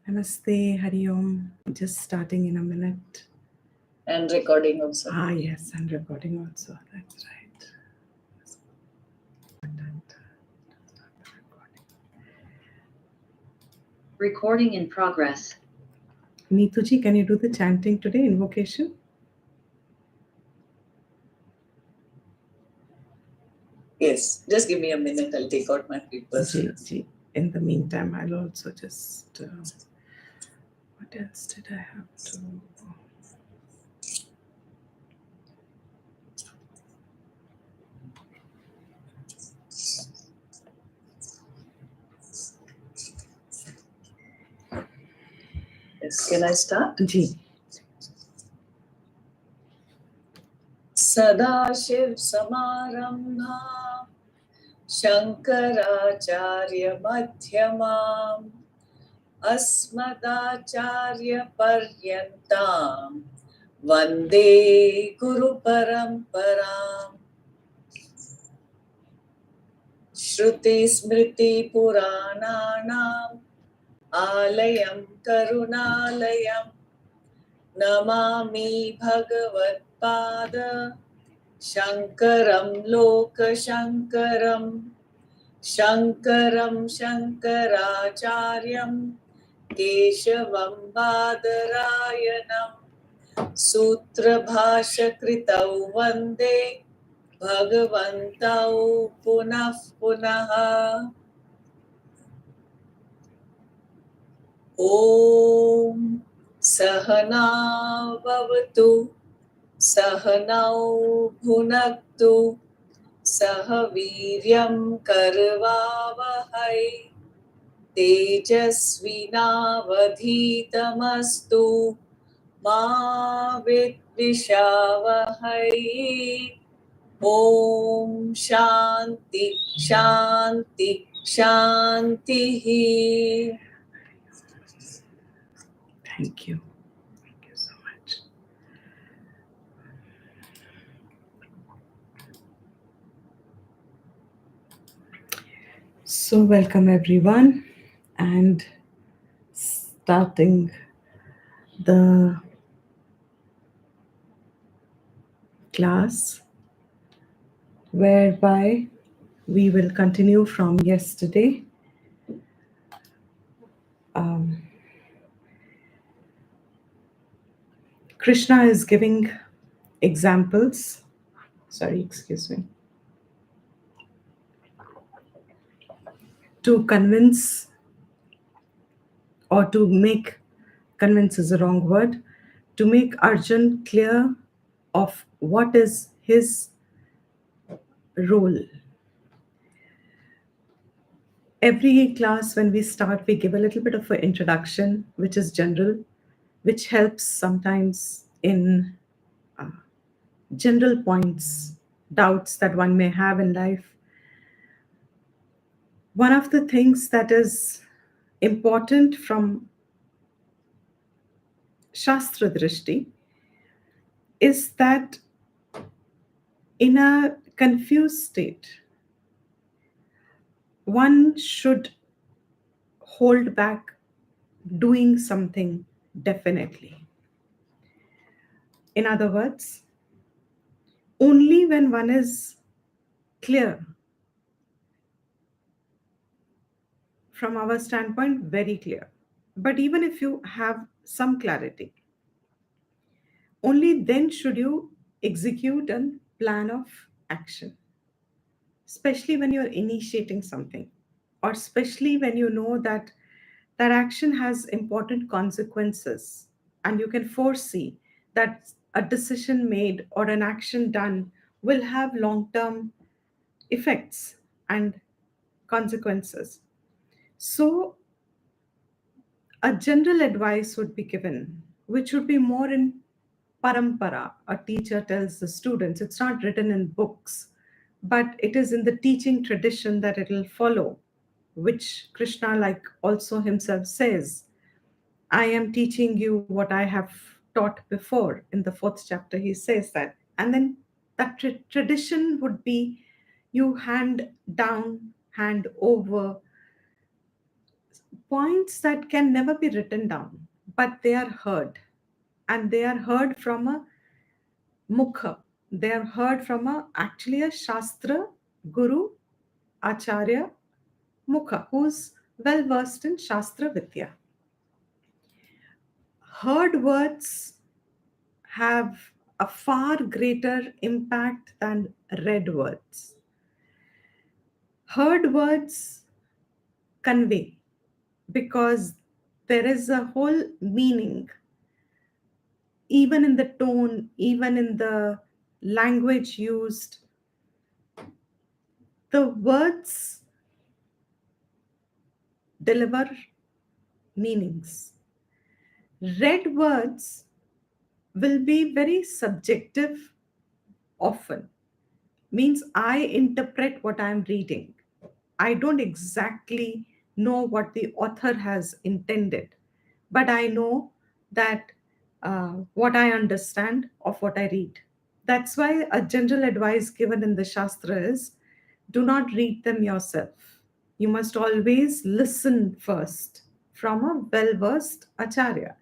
Namaste, Hari Om. Just starting in a minute. And recording also. Yes, and recording also. That's right. Recording in progress. Neetuji, can you do the chanting today, invocation? Yes, just give me a minute. I'll take out my papers. Ji. In the meantime, I'll also just... what else did I have to... Yes, can I start? Ji. Sadashiv Samarambha Shankaracharya Madhyamam Asmadacharya Paryantam Vande Guru Paramparam Shruti Smriti Purananam Alayam Karunalayam Namami Bhagavad Shankaram Lokashankaram Shankaram Shankaracharyam Keshavam Badarayanam Sutra Bhasha Kritau Vande Bhagavantau Punah Punaha Om Sahana Bhavatu Sahanau Bhunaktu Sahaviryam Karvavahai Tejasvinavadhitamastu Ma Vidvishavahai Om Shanti Shanti Shanti. Thank you. Thank you so much. So welcome everyone, and starting the class whereby we will continue from yesterday. Krishna is giving examples. Sorry, excuse me. To convince, or to make, convince is the wrong word, to make Arjun clear of what is his role. Every class when we start, we give a little bit of an introduction, which is general, which helps sometimes in general points, doubts that one may have in life. One of the things that is important from Shastra Drishti is that in a confused state, one should hold back doing something definitely. In other words, only when one is clear, from our standpoint, very clear. But even if you have some clarity, only then should you execute a plan of action, especially when you're initiating something, or especially when you know that that action has important consequences and you can foresee that a decision made or an action done will have long-term effects and consequences. So a general advice would be given, which would be more in parampara. A teacher tells the students, it's not written in books, but it is in the teaching tradition that it will follow, which Krishna, like also himself says, I am teaching you what I have taught before. In the 4th chapter, he says that. And then that tradition would be you hand down, hand over points that can never be written down, but they are heard. And they are heard from a mukha. They are heard from actually a Shastra Guru Acharya Mukha, who's well versed in Shastra Vidya. Heard words have a far greater impact than read words. Heard words convey because there is a whole meaning, even in the tone, even in the language used. The words deliver meanings. Read words will be very subjective often. Means I interpret what I'm reading. I don't exactly know what the author has intended, but I know that what I understand of what I read. That's why a general advice given in the Shastra is do not read them yourself. You must always listen first from a well versed Acharya.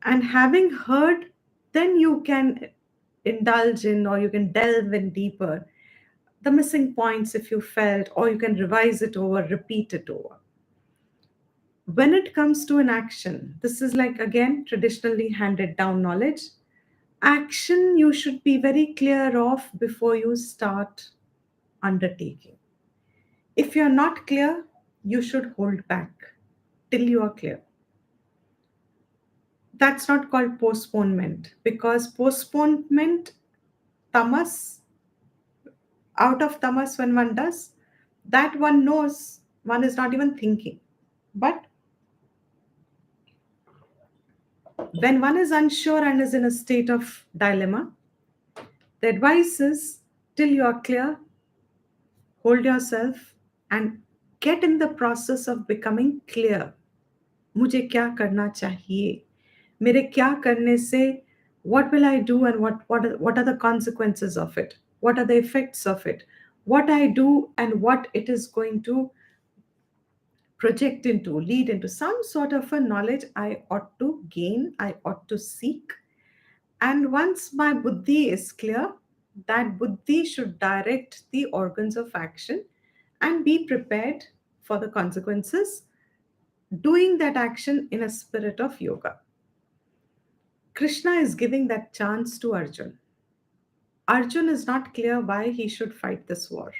And having heard, then you can indulge in or you can delve in deeper the missing points if you felt, or you can revise it over, repeat it over. When it comes to an action, this is like again traditionally handed down knowledge. Action you should be very clear of before you start undertaking. If you're not clear, you should hold back till you are clear. That's not called postponement, because postponement, tamas, out of tamas, when one does, that one knows one is not even thinking. But when one is unsure and is in a state of dilemma, the advice is till you are clear, hold yourself and get in the process of becoming clear. मुझे क्या करना चाहिए? मेरे क्या करने से, what will I do, and what are the consequences of it? What are the effects of it? What I do and what it is going to project into, lead into, some sort of a knowledge I ought to gain, I ought to seek. And once my buddhi is clear, that buddhi should direct the organs of action and be prepared for the consequences, doing that action in a spirit of yoga. Krishna is giving that chance to Arjun. Arjun is not clear why he should fight this war.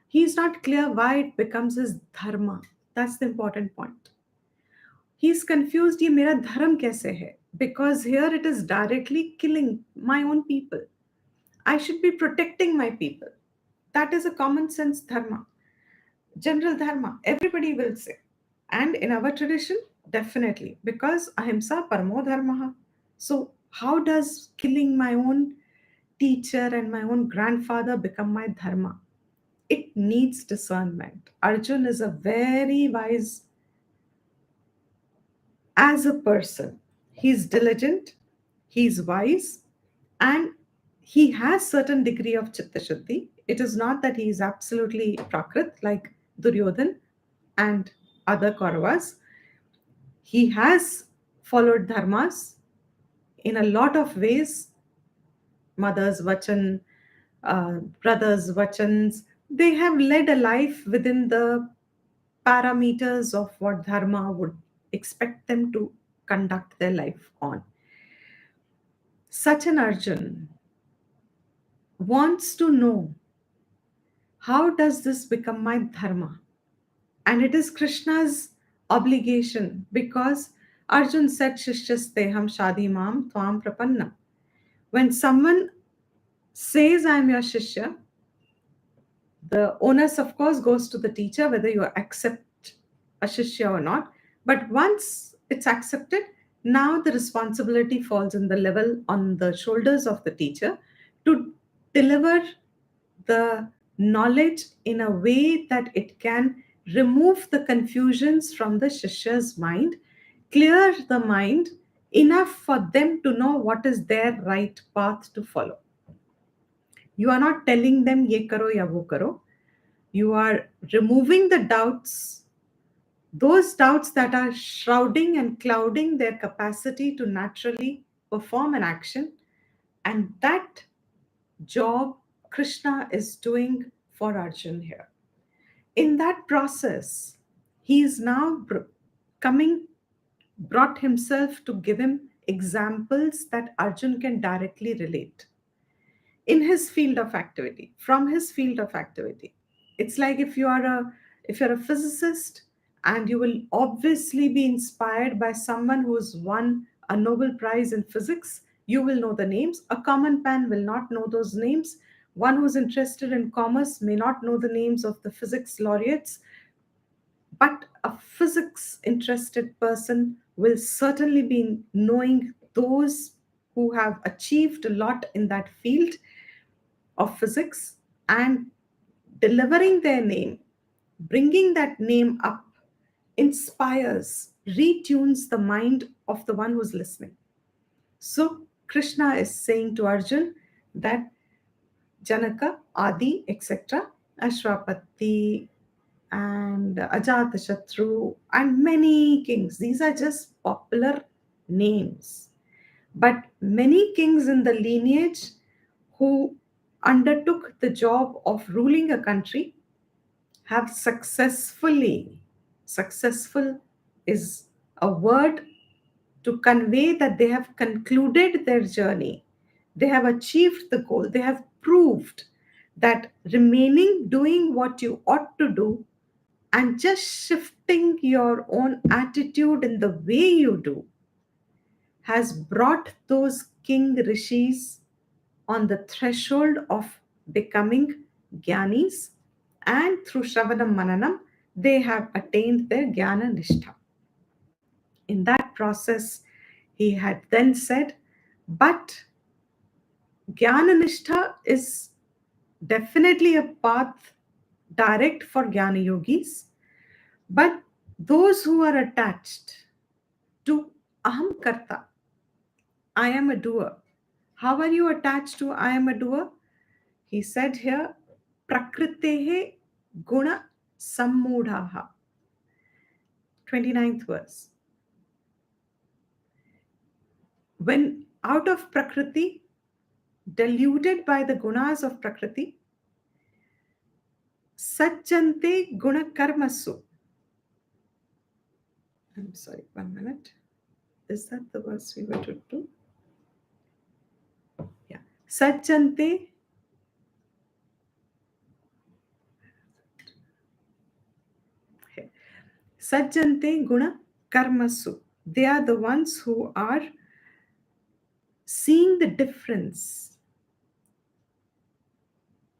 He is not clear why it becomes his dharma. That's the important point. He is confused, ये मेरा धर्म कैसे है? Because here it is directly killing my own people. I should be protecting my people. That is a common sense dharma, general dharma, everybody will say. And in our tradition, definitely, because ahimsa paramo dharma. So, how does killing my own teacher and my own grandfather become my dharma? It needs discernment. Arjun is a very wise as a person. He's diligent, he's wise, and he has certain degree of chitta shuddhi. It is not that he is absolutely prakrit like Duryodhan and other Kauravas. He has followed dharmas in a lot of ways. Mother's vachan, brothers' vachans, they have led a life within the parameters of what dharma would expect them to conduct their life on. Such an Arjun wants to know, how does this become my dharma? And it is Krishna's obligation, because Arjun said, Shishyaste ham shadi mam tvam prapanna. When someone says, I am your Shishya, the onus, of course, goes to the teacher whether you accept a Shishya or not. But once it's accepted, now the responsibility falls in the level on the shoulders of the teacher to deliver the knowledge in a way that it can remove the confusions from the Shishya's mind, clear the mind enough for them to know what is their right path to follow. You are not telling them ye karo ya wo karo. You are removing the doubts those doubts that are shrouding and clouding their capacity to naturally perform an action. And that job Krishna is doing for Arjun here. In that process, he is now coming, brought himself to give him examples that Arjun can directly relate in his field of activity, from his field of activity. It's like if you're a physicist, and you will obviously be inspired by someone who's won a Nobel Prize in physics. You will know the names. A common man will not know those names. One who's interested in commerce may not know the names of the physics laureates, but a physics interested person will certainly be knowing those who have achieved a lot in that field of physics, and delivering their name, bringing that name up, inspires, retunes the mind of the one who's listening. So, Krishna is saying to Arjun that Janaka, Adi, etc., Ashwapati, and Ajatashatru, and many kings. These are just popular names. But many kings in the lineage who undertook the job of ruling a country have successful is a word to convey that they have concluded their journey, they have achieved the goal, they have proved that remaining doing what you ought to do and just shifting your own attitude in the way you do has brought those king rishis on the threshold of becoming Gyanis, and through Shravanam Mananam, they have attained their Jnana Nishtha. In that process, he had then said, but Jnana Nishtha is definitely a path direct for Jnana Yogis, but those who are attached to Aham Karta, I am a doer. How are you attached to I am a doer? He said here, Prakritehe Guna Sammudhaha. 29th verse. When out of Prakriti, deluded by the gunas of Prakriti, Sajjante Guna Karmasu. I'm sorry, 1 minute. Is that the verse we were to do? Yeah. Sajjante. Sajjante Guna Karmasu. They are the ones who are seeing the difference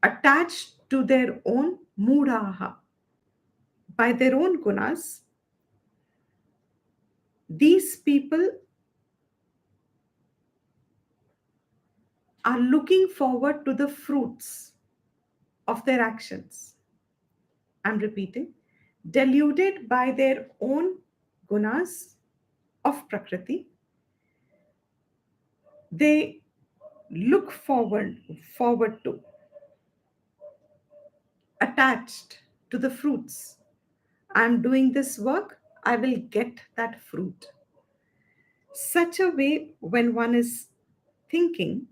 attached to their own mudaha. By their own gunas, these people are looking forward to the fruits of their actions. I'm repeating, deluded by their own gunas of Prakriti, they look forward to, attached to the fruits. I'm doing this work, I will get that fruit. Such a way, when one is thinking,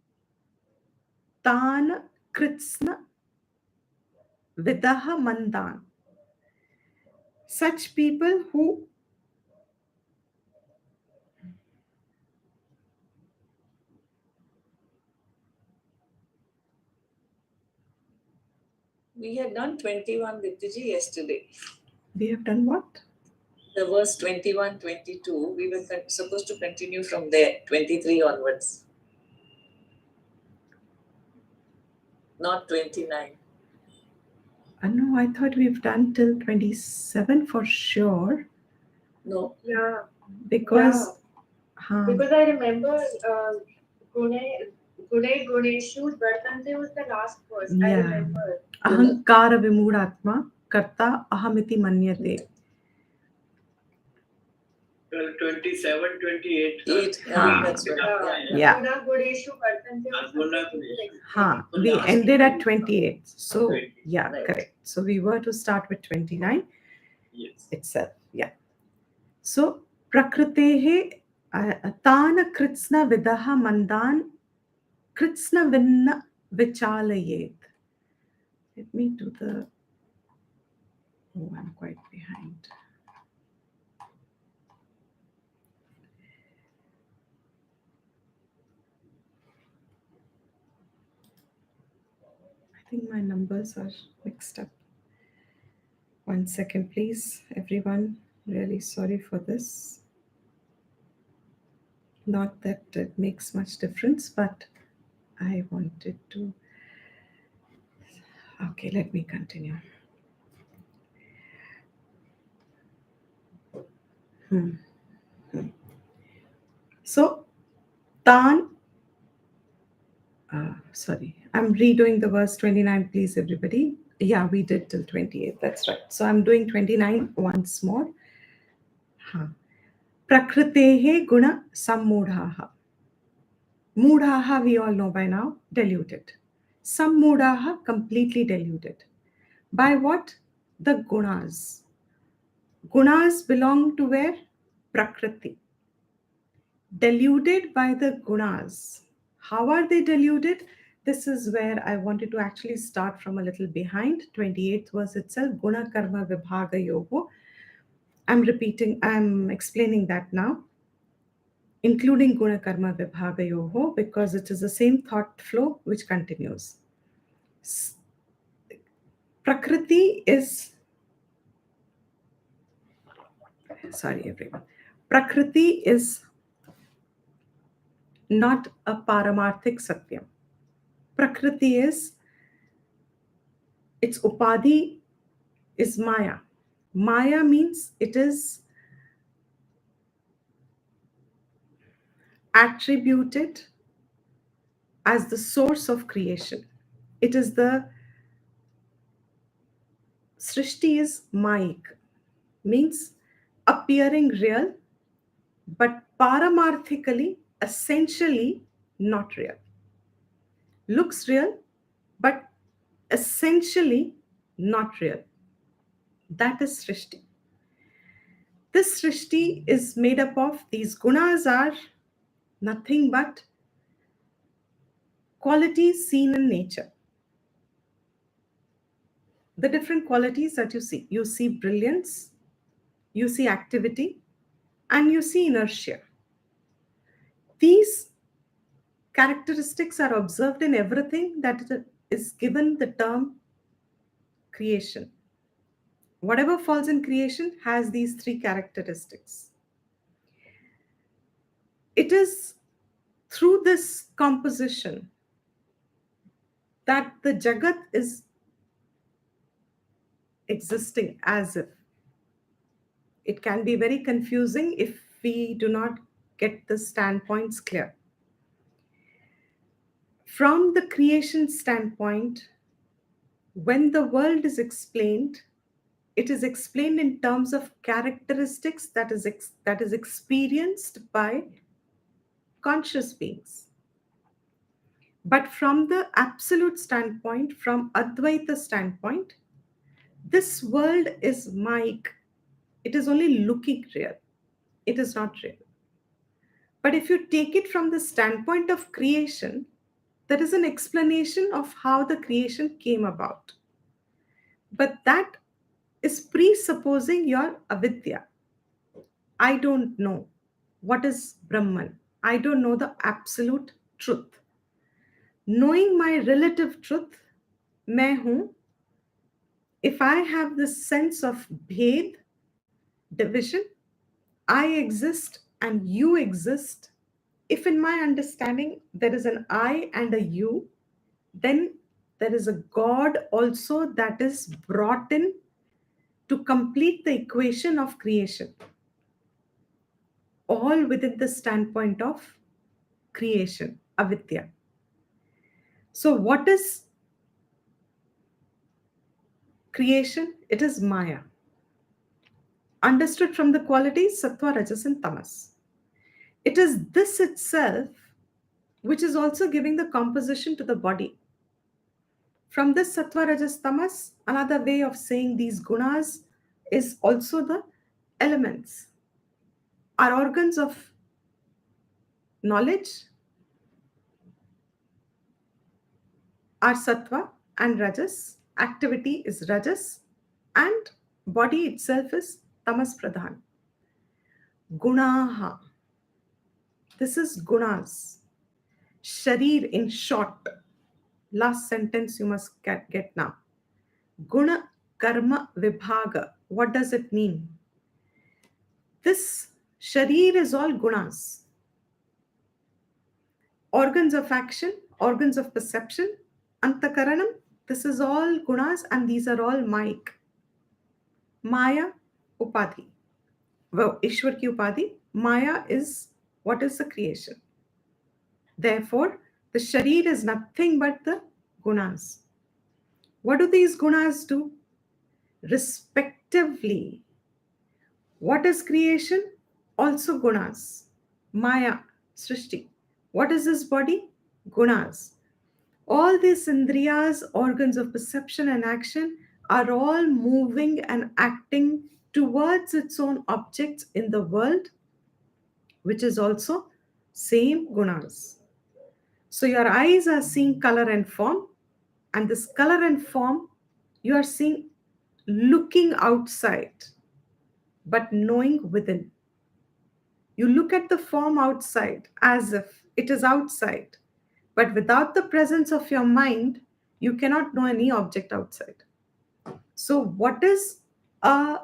Tan Kritsna Vidaha Mandan, such people who We had done 21 Ditiji yesterday. we have done what? The verse 21, 22, we were supposed to continue from there, 23 onwards. Not 29. No, I thought we've done till 27 for sure. No. Yeah, Because because I remember Gune Guneshu Vartante was the last verse. I Yeah. remember. Ahankara Vimudatma Karta Ahamiti Manyate. 27, 28. That's right. Yeah. Guna Guneshu Vartante was something to We ended at 28. So, yeah, Right. correct. So, we were to start with 29. Yes. itself. Yeah. So prakrutehe tana kritsna vidaha mandan kritsna vinna vichalayet. Let me do the. Oh, I'm quite behind. I think my numbers are mixed up. 1 second, please, everyone. Really sorry for this. Not that it makes much difference, but I wanted to. Okay, let me continue. So, Tan, sorry, I'm redoing the verse 29, please, everybody. Yeah, we did till 28, that's right. So, I'm doing 29 once more. Prakritehe guna sammudhaha. Mudhaha, we all know by now, deluded. Sammudhaha, completely deluded. By what? The gunas. Gunas belong to where? Prakriti. Deluded by the gunas. How are they deluded? This is where I wanted to actually start from a little behind. 28th verse itself, Guna Karma Vibhaga Yogo. I'm explaining that now, including Guna Karma Vibhaga Yogo, because it is the same thought flow which continues. Prakriti is, sorry everyone, Prakriti is not a paramarthik satyam. Prakriti is, its upadhi is Maya. Maya means it is attributed as the source of creation. It is the Srishti is Mayik, means appearing real, but paramarthically, essentially not real. Looks real, but essentially not real. That is Srishti. This Srishti is made up of, these gunas are nothing but qualities seen in nature. The different qualities that you see. You see brilliance, you see activity, and you see inertia. These characteristics are observed in everything that is given the term creation. Whatever falls in creation has these three characteristics. It is through this composition that the Jagat is existing as if. It can be very confusing if we do not get the standpoints clear. From the creation standpoint, when the world is explained, it is explained in terms of characteristics that is experienced by conscious beings. But from the absolute standpoint, from Advaita standpoint, this world is Mike. It is only looking real. It is not real. But if you take it from the standpoint of creation, there is an explanation of how the creation came about. But that is presupposing your avidya. I don't know what is Brahman. I don't know the absolute truth. Knowing my relative truth, मैं हूँ, if I have this sense of bhed, division, I exist and you exist. If in my understanding there is an I and a you, then there is a God also that is brought in to complete the equation of creation, all within the standpoint of creation, avidya. So, what is creation? It is Maya. Understood from the qualities Sattva, Rajas, and Tamas. It is this itself which is also giving the composition to the body. From this Sattva, Rajas, Tamas, another way of saying these gunas is also the elements. Our organs of knowledge are sattva and rajas. Activity is rajas, and body itself is tamas pradhan. Gunaha. This is gunas. Sharir in short. Last sentence you must get now. Guna karma vibhaga. What does it mean? This sharir is all gunas. Organs of action, organs of perception, antakaranam. This is all gunas and these are all Mayik. Maya, upadhi. Well, Ishwar ki upadhi. Maya is what is the creation. Therefore, the sharir is nothing but the gunas. What do these gunas do? Respectively. What is creation? Also gunas. Maya, Srishti. What is this body? Gunas. All these indriyas, organs of perception and action, are all moving and acting towards its own objects in the world, which is also same gunas. So your eyes are seeing color and form, and this color and form you are seeing looking outside, but knowing within. You look at the form outside as if it is outside, but without the presence of your mind, you cannot know any object outside. So, what is a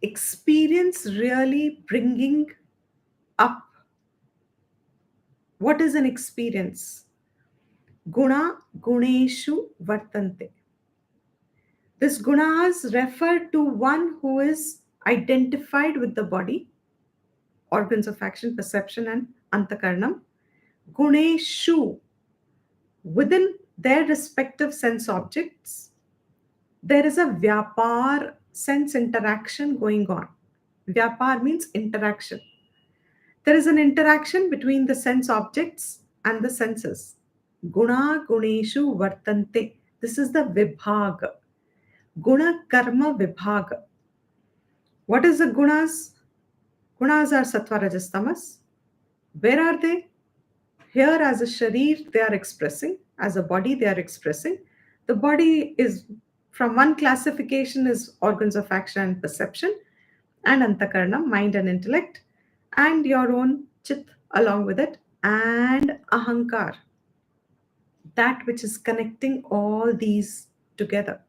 experience really bringing up? What is an experience? Guna guneshu vartante. This gunas refer to one who is identified with the body, organs of action, perception, and antakarnam. Guneshu, within their respective sense objects, there is a vyapar sense interaction going on. Vyapar means interaction. There is an interaction between the sense objects and the senses. Guna guneshu vartante. This is the vibhaga. Guna karma vibhaga. What is the gunas? Gunas are sattva rajas tamas. Where are they? Here, as a sharir, they are expressing. As a body, they are expressing. The body is, from one classification, is organs of action and perception, and antakarna, mind and intellect, and your own chit along with it, and ahankar, that which is connecting all these together.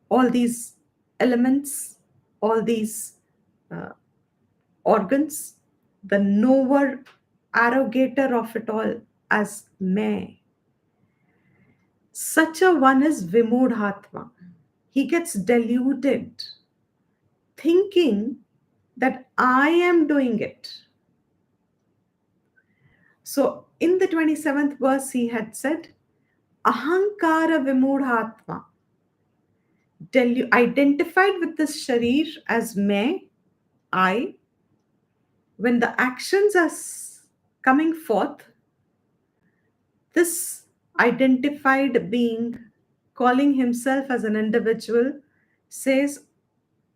All these elements, all these uh, organs, the knower, arrogator of it all as me. Such a one is Vimudhatma. He gets deluded, thinking that I am doing it. So in the 27th verse, he had said, Ahankara Vimudhatma, identified with this sharir as me, I. When the actions are coming forth, this identified being, calling himself as an individual, says,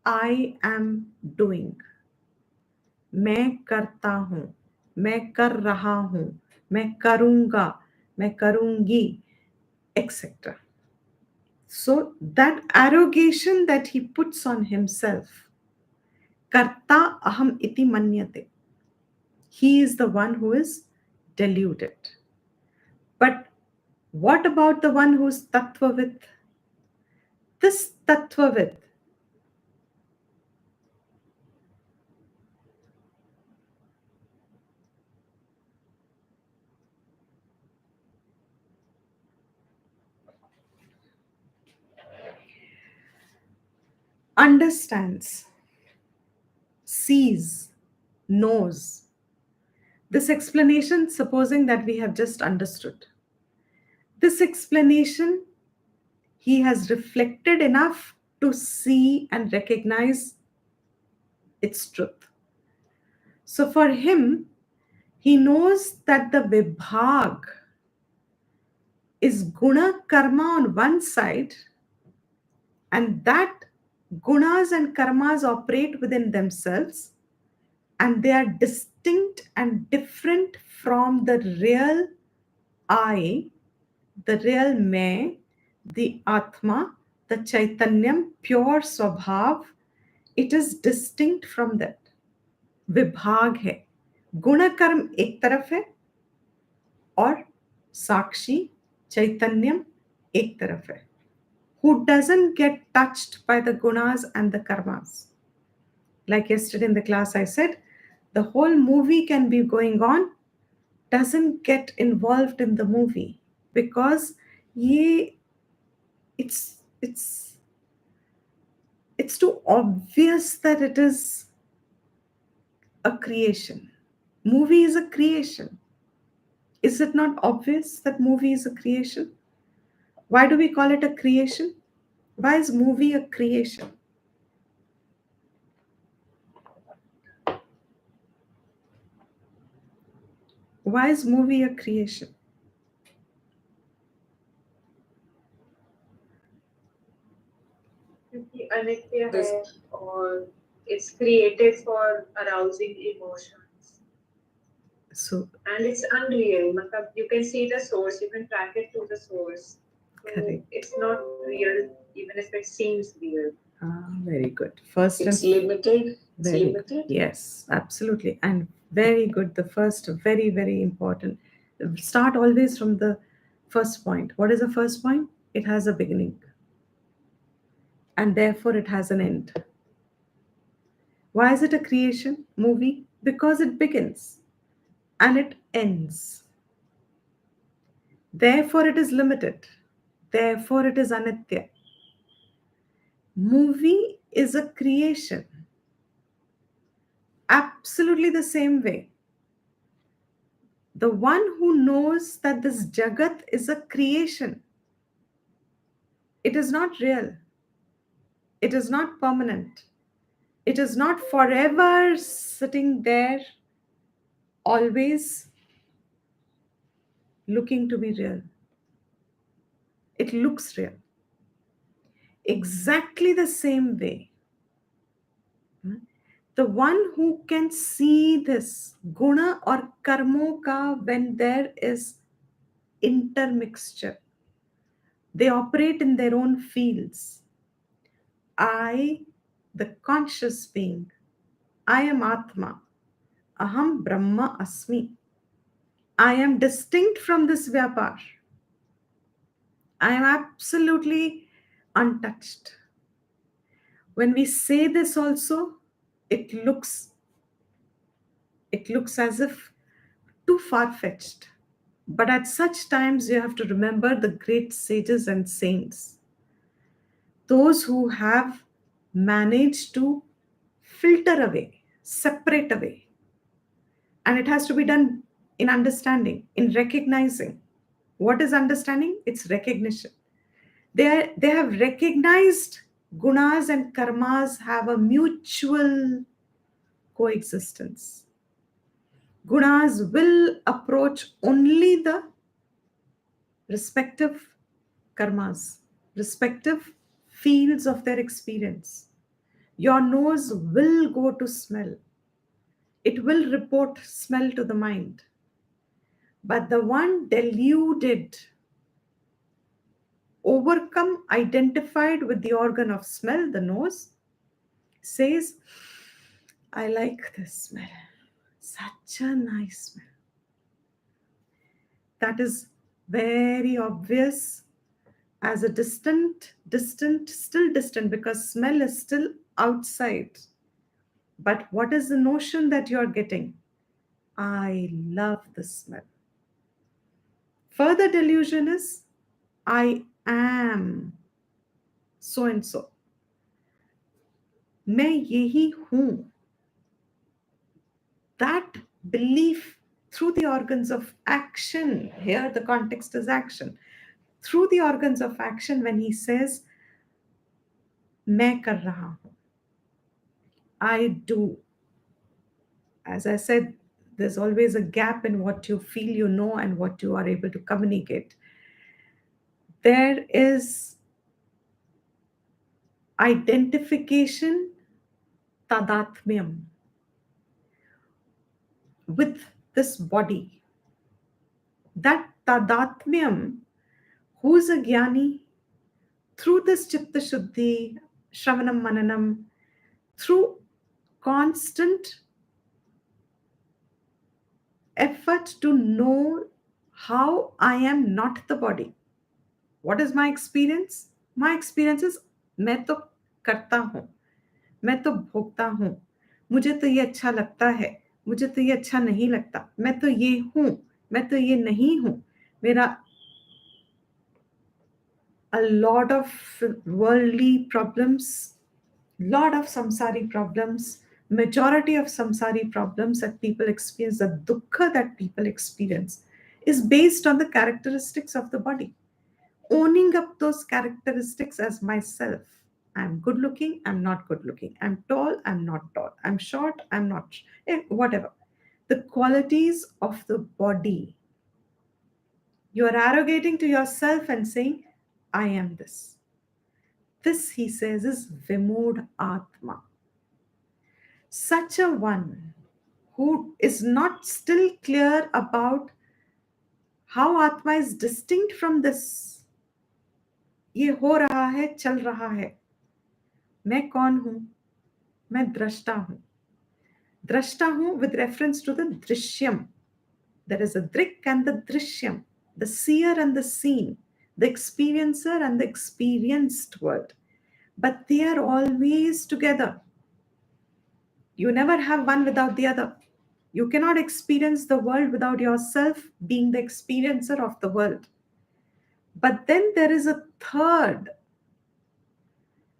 I am doing. मैं करता हूं, मैं कर रहा हूं, मैं करूंगा, मैं करूंगी, etc. So that arrogation that he puts on himself, karta aham iti manyate, he is the one who is deluded. But what about the one who's tattvavit? This tattvavit understands, sees, knows. This explanation, supposing that we have just understood, this explanation, he has reflected enough to see and recognize its truth. So for him, he knows that the vibhag is guna karma on one side And that gunas and karmas operate within themselves, and they are distinct and different from the real I, the real मैं, the Atma, the Chaitanyam, pure Swabhav. It is distinct from that. विभाग है. गुण कर्म एक तरफ है और साक्षी चैतन्यम एक तरफ है. Who doesn't get touched by the gunas and the karmas? Like yesterday in the class, I said the whole movie can be going on, doesn't get involved in the movie because ye, it's it's too obvious that it is a creation. Movie is a creation. Is it not obvious that movie is a creation? Why do we call it a creation? Why is movie a creation? Why is movie a creation? क्योंकि अनित्य है This- और it's created for arousing emotions So, and it's unreal. मतलब you can see the source, you can track it to the source. So correct. it's not real, even if it seems real. Very good. First It's and limited. It's very limited. good. Yes, absolutely. And very good. The first, very, very important. Start always from the first point. What is the first point? It has a beginning. And therefore it has an end. Why is it a creation movie? Because it begins and it ends. Therefore it is limited. Therefore it is anitya. Movie is a creation. Absolutely the same way. The one who knows that this Jagat is a creation, it is not real, it is not permanent, it is not forever sitting there, always looking to be real. It looks real. Exactly the same way. The one who can see this guna or karmo ka when there is intermixture, they operate in their own fields. I, the conscious being, I am Atma. Aham Brahma Asmi. I am distinct from this Vyapar. I am absolutely untouched. When we say this also, it looks as if too far-fetched. But at such times you have to remember the great sages and saints, those who have managed to filter away, separate away. And it has to be done in understanding, in recognizing. What is understanding? It's recognition. They have recognized gunas and karmas have a mutual coexistence. Gunas will approach only the respective karmas, respective fields of their experience. Your nose will go to smell. It will report smell to the mind. But the one deluded, overcome, identified with the organ of smell, the nose, says, I like this smell. Such a nice smell. That is very obvious as a still distant, because smell is still outside. But what is the notion that you're getting? I love the smell. Further delusion is, I am so and so. मैं यही हूं. That belief through the organs of action, here the context is action, through the organs of action, when he says, मैं कर रहा हूं, I do. As I said, there's always a gap in what you feel you know and what you are able to communicate. There is identification, tadatmyam, with this body. That tadatmyam, who's a jnani, through this chitta shuddhi, shravanam mananam, through constant effort to know how I am not the body. What is my experience? My experience is मैं तो करता हूँ, मैं तो भोगता हूँ, मुझे तो ये अच्छा लगता है, मुझे तो ये अच्छा नहीं लगता, मैं तो ये हूँ, मैं तो ये नहीं हूँ. मेरा a lot of worldly problems, lot of samsari problems, majority of samsari problems that people experience, the dukkha that people experience, is based on the characteristics of the body. Owning up those characteristics as myself. I'm good looking, I'm not good looking. I'm tall, I'm not tall. I'm short, I'm not, whatever. The qualities of the body. You are arrogating to yourself and saying, I am this. This, he says, is Vimod Atma. Such a one who is not still clear about how Atma is distinct from this. ये हो रहा है, चल रहा है. मैं कौन हूं? मैं दृष्टा हूं. दृष्टा हूं with reference to the drishyam. There is a drik and the drishyam, the seer and the seen, the experiencer and the experienced world. But they are always together. You never have one without the other. You cannot experience the world without yourself being the experiencer of the world. But then there is a third.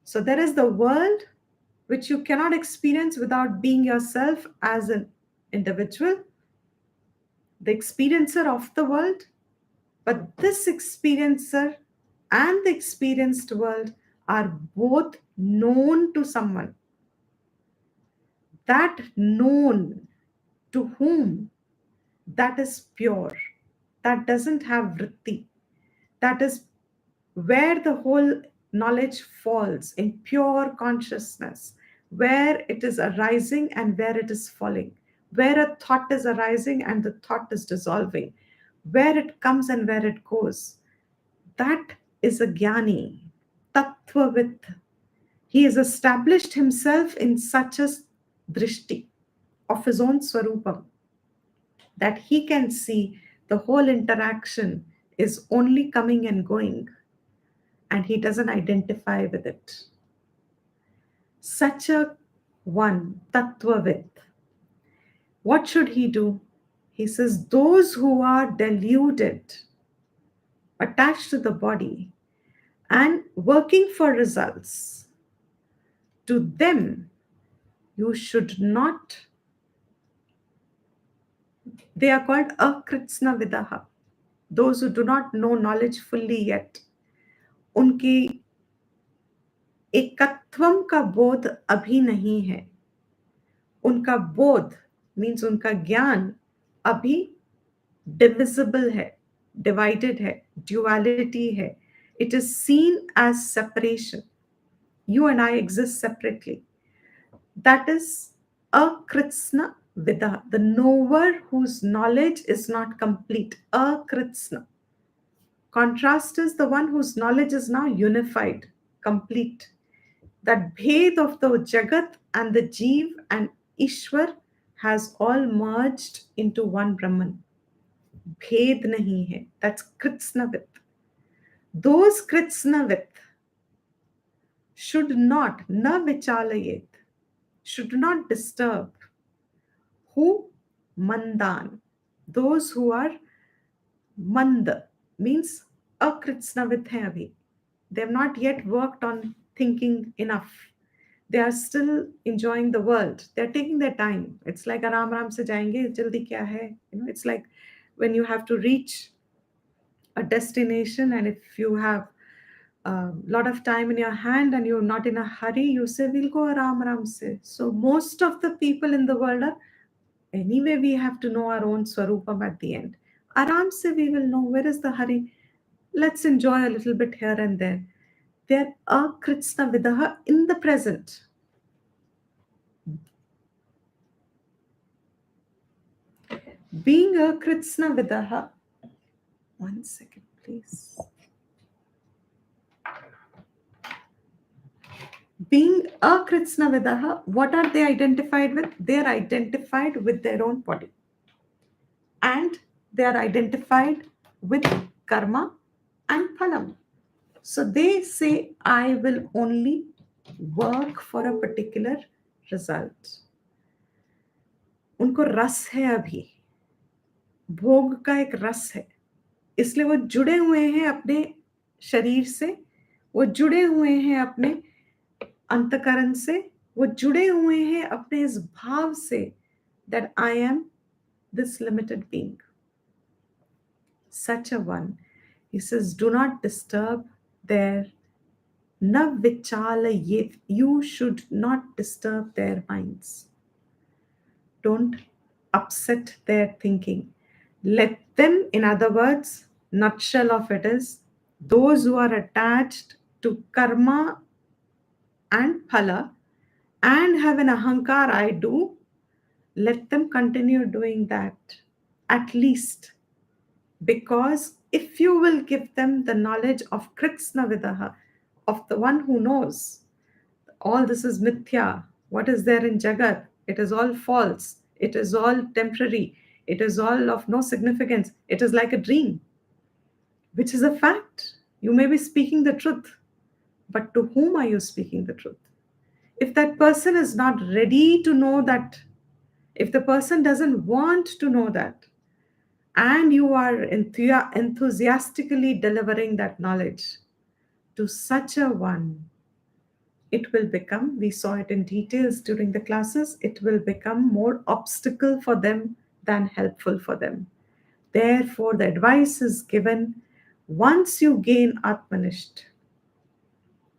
So there is the world which you cannot experience without being yourself as an individual, the experiencer of the world. But this experiencer and the experienced world are both known to someone. That known to whom, that is pure, that doesn't have vritti, that is where the whole knowledge falls in pure consciousness, where it is arising and where it is falling, where a thought is arising and the thought is dissolving, where it comes and where it goes. That is a jnani, tattvavit. He has established himself in such a drishti of his own swarupam that he can see the whole interaction is only coming and going, and he doesn't identify with it. Such a one, tattvavit. What should he do? He says, those who are deluded, attached to the body, and working for results, to them, you should not. They are called akritsna vidaha, those who do not know knowledge fully yet. उनकी एकत्वम का बोध अभी नहीं है. उनका बोध means उनका ज्ञान अभी डिविजिबल है, डिवाइडेड है, ड्युअलिटी है. It is seen as separation. You and I exist separately. That is akritsna vida, the knower whose knowledge is not complete. Akritsna. Contrast is the one whose knowledge is now unified, complete. That bhed of the Jagat and the Jeev and Ishwar has all merged into one Brahman. Bhed nahi hai. That's Kritsnavit. Those Kritsnavit should not, na vichalayet, should not disturb. Who? Mandan. Those who are mand means akritsnavit hai abhi. They have not yet worked on thinking enough. They are still enjoying the world. They're taking their time. It's like aram aram se jayenge, jaldi kya hai. It's like when you have to reach a destination, and if you have a lot of time in your hand and you're not in a hurry, you say we'll go aram aram se. So most of the people in the world are, anyway we have to know our own swarupam at the end. Aram se we will know. Where is the hurry? Let's enjoy a little bit here and there. They're akritsna vidaha in the present. Being akritsna vidaha, one second please. Being akritsna vidaha, what are they identified with? They are identified with their own body. And they are identified with karma and phalam. So they say, I will only work for a particular result. उनको रस है अभी, भोग का एक रस है, इसलिए वो जुड़े हुए हैं अपने शरीर से, वो जुड़े हुए हैं अपने अंतकरण से, वो जुड़े हुए हैं अपने इस भाव से that I am this limited being. Such a one, he says, do not disturb their na vichalayet. You should not disturb their minds. Don't upset their thinking. Let them, in other words, nutshell of it is, those who are attached to karma and phala and have an ahankar, I do, let them continue doing that, at least. Because if you will give them the knowledge of kritsna vidaha, of the one who knows, all this is mithya, what is there in jagat, it is all false, it is all temporary, it is all of no significance, it is like a dream, which is a fact. You may be speaking the truth, but to whom are you speaking the truth? If that person is not ready to know that, if the person doesn't want to know that, and you are enthusiastically delivering that knowledge to such a one, it will become, we saw it in details during the classes, it will become more obstacle for them than helpful for them. Therefore, the advice is given, once you gain Atmanisht,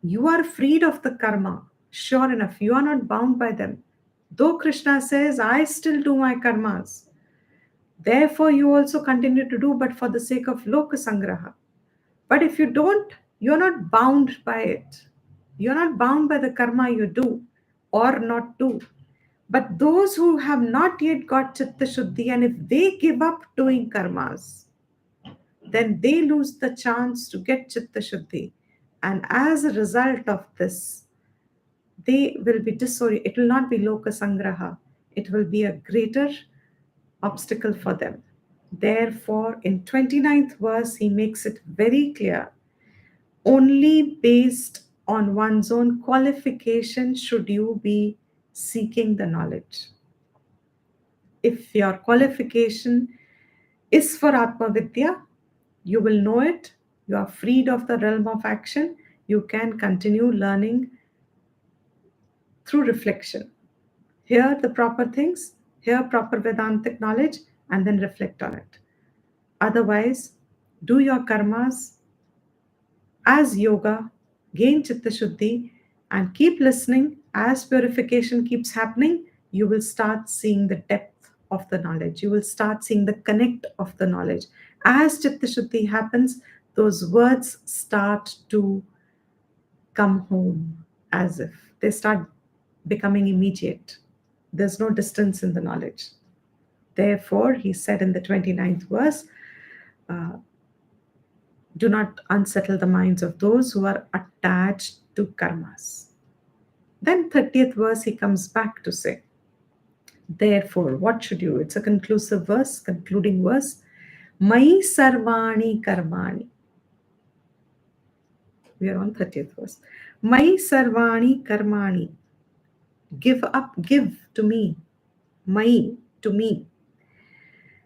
you are freed of the karma. Sure enough, you are not bound by them. Though Krishna says, I still do my karmas. Therefore, you also continue to do, but for the sake of loka sangraha. But if you don't, you're not bound by it. You're not bound by the karma you do or not do. But those who have not yet got chitta shuddhi, and if they give up doing karmas, then they lose the chance to get chitta shuddhi. And as a result of this, they will be disoriented. It will not be loka sangraha. It will be a greater obstacle for them. Therefore, in 29th verse, he makes it very clear, only based on one's own qualification should you be seeking the knowledge. If your qualification is for Atma Vidya, you will know it, you are freed of the realm of action, you can continue learning through reflection. Hear the proper things, hear proper Vedantic knowledge, and then reflect on it. Otherwise, do your karmas as yoga, gain chitta shuddhi, and keep listening. As purification keeps happening, you will start seeing the depth of the knowledge. You will start seeing the connect of the knowledge. As chitta shuddhi happens, those words start to come home, as if they start becoming immediate. There's no distance in the knowledge. Therefore, he said in the 29th verse, do not unsettle the minds of those who are attached to karmas. Then 30th verse, he comes back to say, therefore, what should you? It's a conclusive verse, concluding verse. Mai sarvani karmani. We are on 30th verse. Mai sarvani karmani. Give up, give to me. Mai, to me.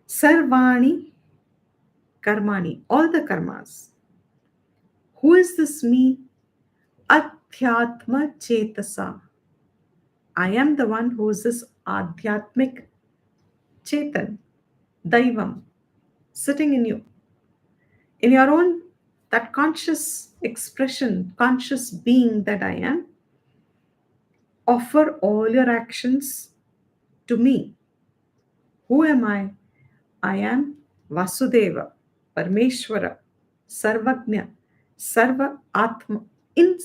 Sarvani karmani, all the karmas. Who is this me? Adhyatma chetasa. I am the one who is this adhyatmic chetan, daivam, sitting in you. In your own, that conscious expression, conscious being that I am, offer all your actions to me. Who am I? I am Vasudeva, Parmeshwara, Sarvagnya, Sarva Atma, in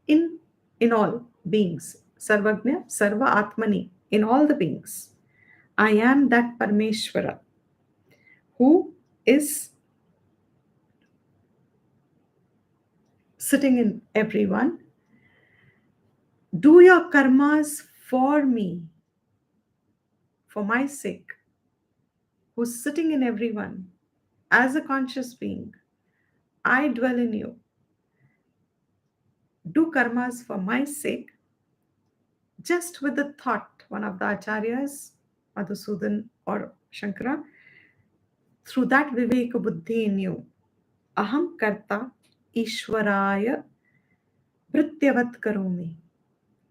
in in all beings. Sarvagnya, Sarva Atmani, in all the beings. I am that Parmeshwara who is sitting in everyone. Do your karmas for me, for my sake, who's sitting in everyone as a conscious being. I dwell in you. Do karmas for my sake, just with the thought. One of the acharyas, Madhusudan or Shankara, through that Viveka Buddhi in you, Aham Karta Ishwaraya Prityavat Karomi.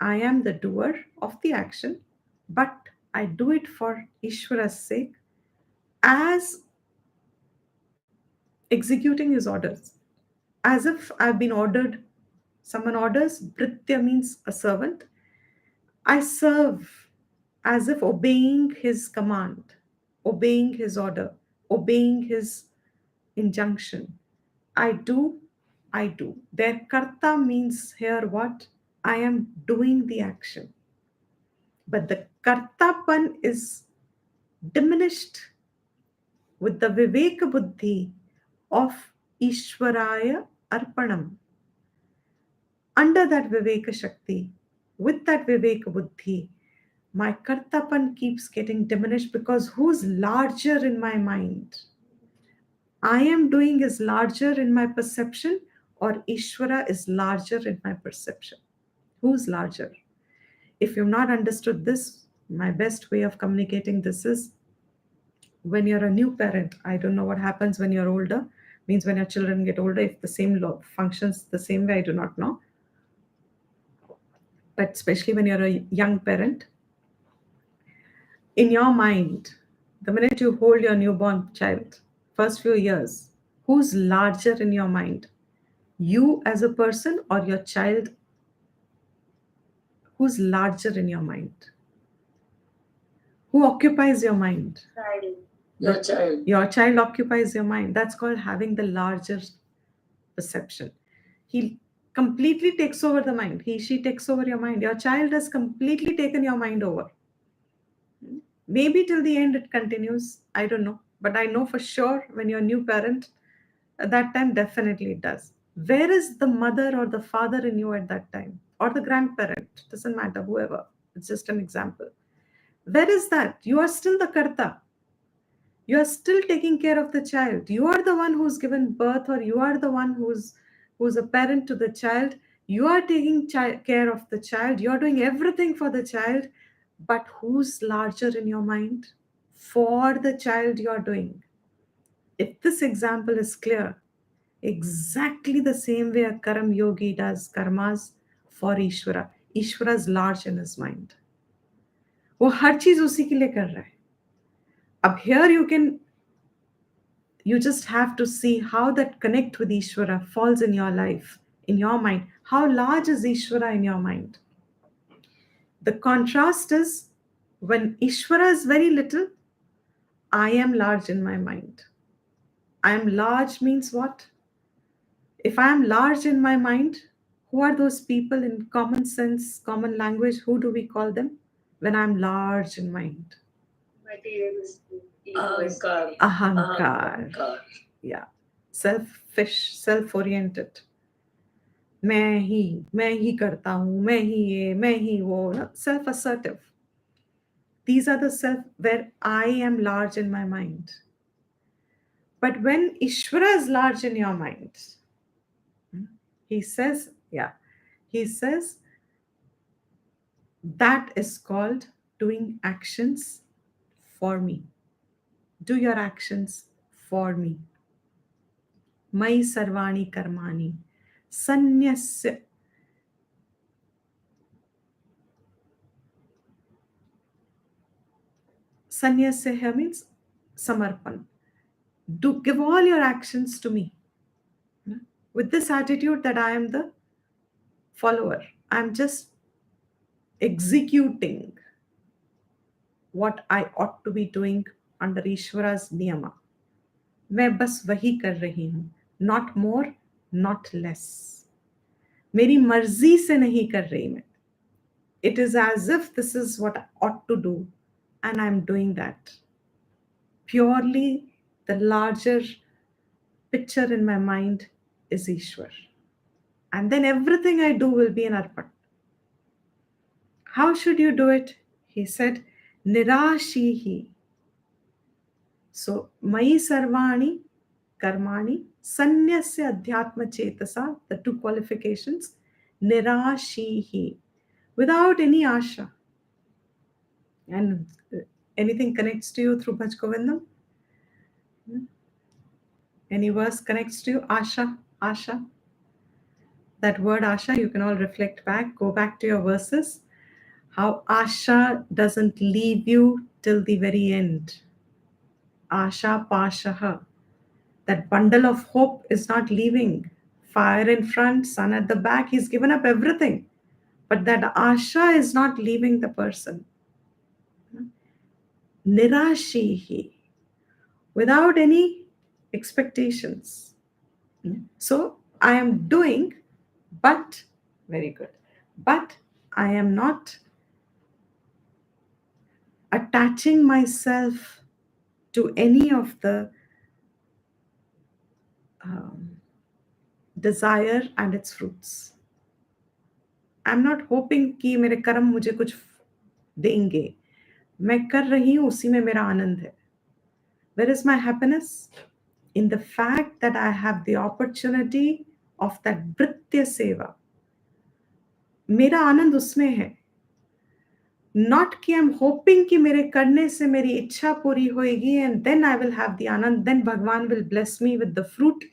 I am the doer of the action, but I do it for Ishvara's sake as executing his orders. As if I've been ordered, someone orders, Britya means a servant. I serve as if obeying his command, obeying his order, obeying his injunction. I do, I do. Their karta means here what? I am doing the action. But the kartapan is diminished with the viveka buddhi of Ishwaraya Arpanam. Under that viveka shakti, with that viveka buddhi, my kartapan keeps getting diminished because who's larger in my mind? I am doing is larger in my perception, or Ishvara is larger in my perception? Who's larger? If you've not understood this, my best way of communicating this is when you're a new parent. I don't know what happens when you're older, means when your children get older, if the same law functions the same way, I do not know. But especially when you're a young parent, in your mind, the minute you hold your newborn child, first few years, who's larger in your mind? You as a person or your child? Who's larger in your mind? Who occupies your mind? Child. Your child. Your child occupies your mind. That's called having the larger perception. He completely takes over the mind. She takes over your mind. Your child has completely taken your mind over. Maybe till the end it continues. I don't know. But I know for sure when you're a new parent, at that time definitely it does. Where is the mother or the father in you at that time? Or the grandparent? Doesn't matter, whoever. It's just an example. Where is that? You are still the karta. You are still taking care of the child. You are the one who's given birth, or you are the one who's a parent to the child. You are taking care of the child. You are doing everything for the child. But who's larger in your mind? For the child you are doing. If this example is clear, exactly the same way a karam yogi does karmas for Ishvara. Ishvara is large in his mind. वो हर चीज उसी के लिए कर रहा है. अब here you just have to see how that connect with Ishvara falls in your life, in your mind. How large is Ishvara in your mind? The contrast is when Ishvara is very little, I am large in my mind. I am large means what? If I am large in my mind, who are those people in common sense, common language? Who do we call them? When I'm large in mind. Materialistic. Ahankar. Ahankar. Ahankar. Yeah. Selfish, self-oriented. मैं ही करता हूँ, मैं ही ये, मैं ही वो. Self-assertive. These are the self where I am large in my mind. But when Ishvara is large in your mind, he says that is called doing actions for me. Do your actions for me. Mai sarvani karmani sanyasya. Sanyasya here means samarpan. Give all your actions to me. With this attitude that I am the follower. I'm just executing what I ought to be doing under Ishvara's niyama. मैं बस वही कर रही हूँ. Not more, not less. मेरी मर्जी से नहीं कर रही मैं. It is as if this is what I ought to do, and I'm doing that. Purely the larger picture in my mind is Ishwar. And then everything I do will be an arpan. How should you do it? He said, Nirashihi. So, Mai Sarvani Karmani Sanyasya Adhyatma Chetasa, the two qualifications, Nirashihi, without any asha. And anything connects to you through Bhaj Govindam? Any verse connects to you? Asha, Asha. That word Asha, you can all reflect back, go back to your verses. How Asha doesn't leave you till the very end. Asha Pashaha. That bundle of hope is not leaving. Fire in front, sun at the back, he's given up everything. But that Asha is not leaving the person. Nirashihi. Without any expectations. So I am doing, but, very good, but I am not attaching myself to any of the desire and its fruits. I'm not hoping कि मेरे कर्म मुझे कुछ देंगे. मैं कर रही हूँ, उसी में मेरा आनंद है. Where is my happiness? In the fact that I have the opportunity of that Britya Seva. मेरा आनंद उसमें है. Not कि I'm hoping कि मेरे करने से मेरी इच्छा पूरी होएगी and then I will have the anand, then Bhagwan will bless me with the fruit.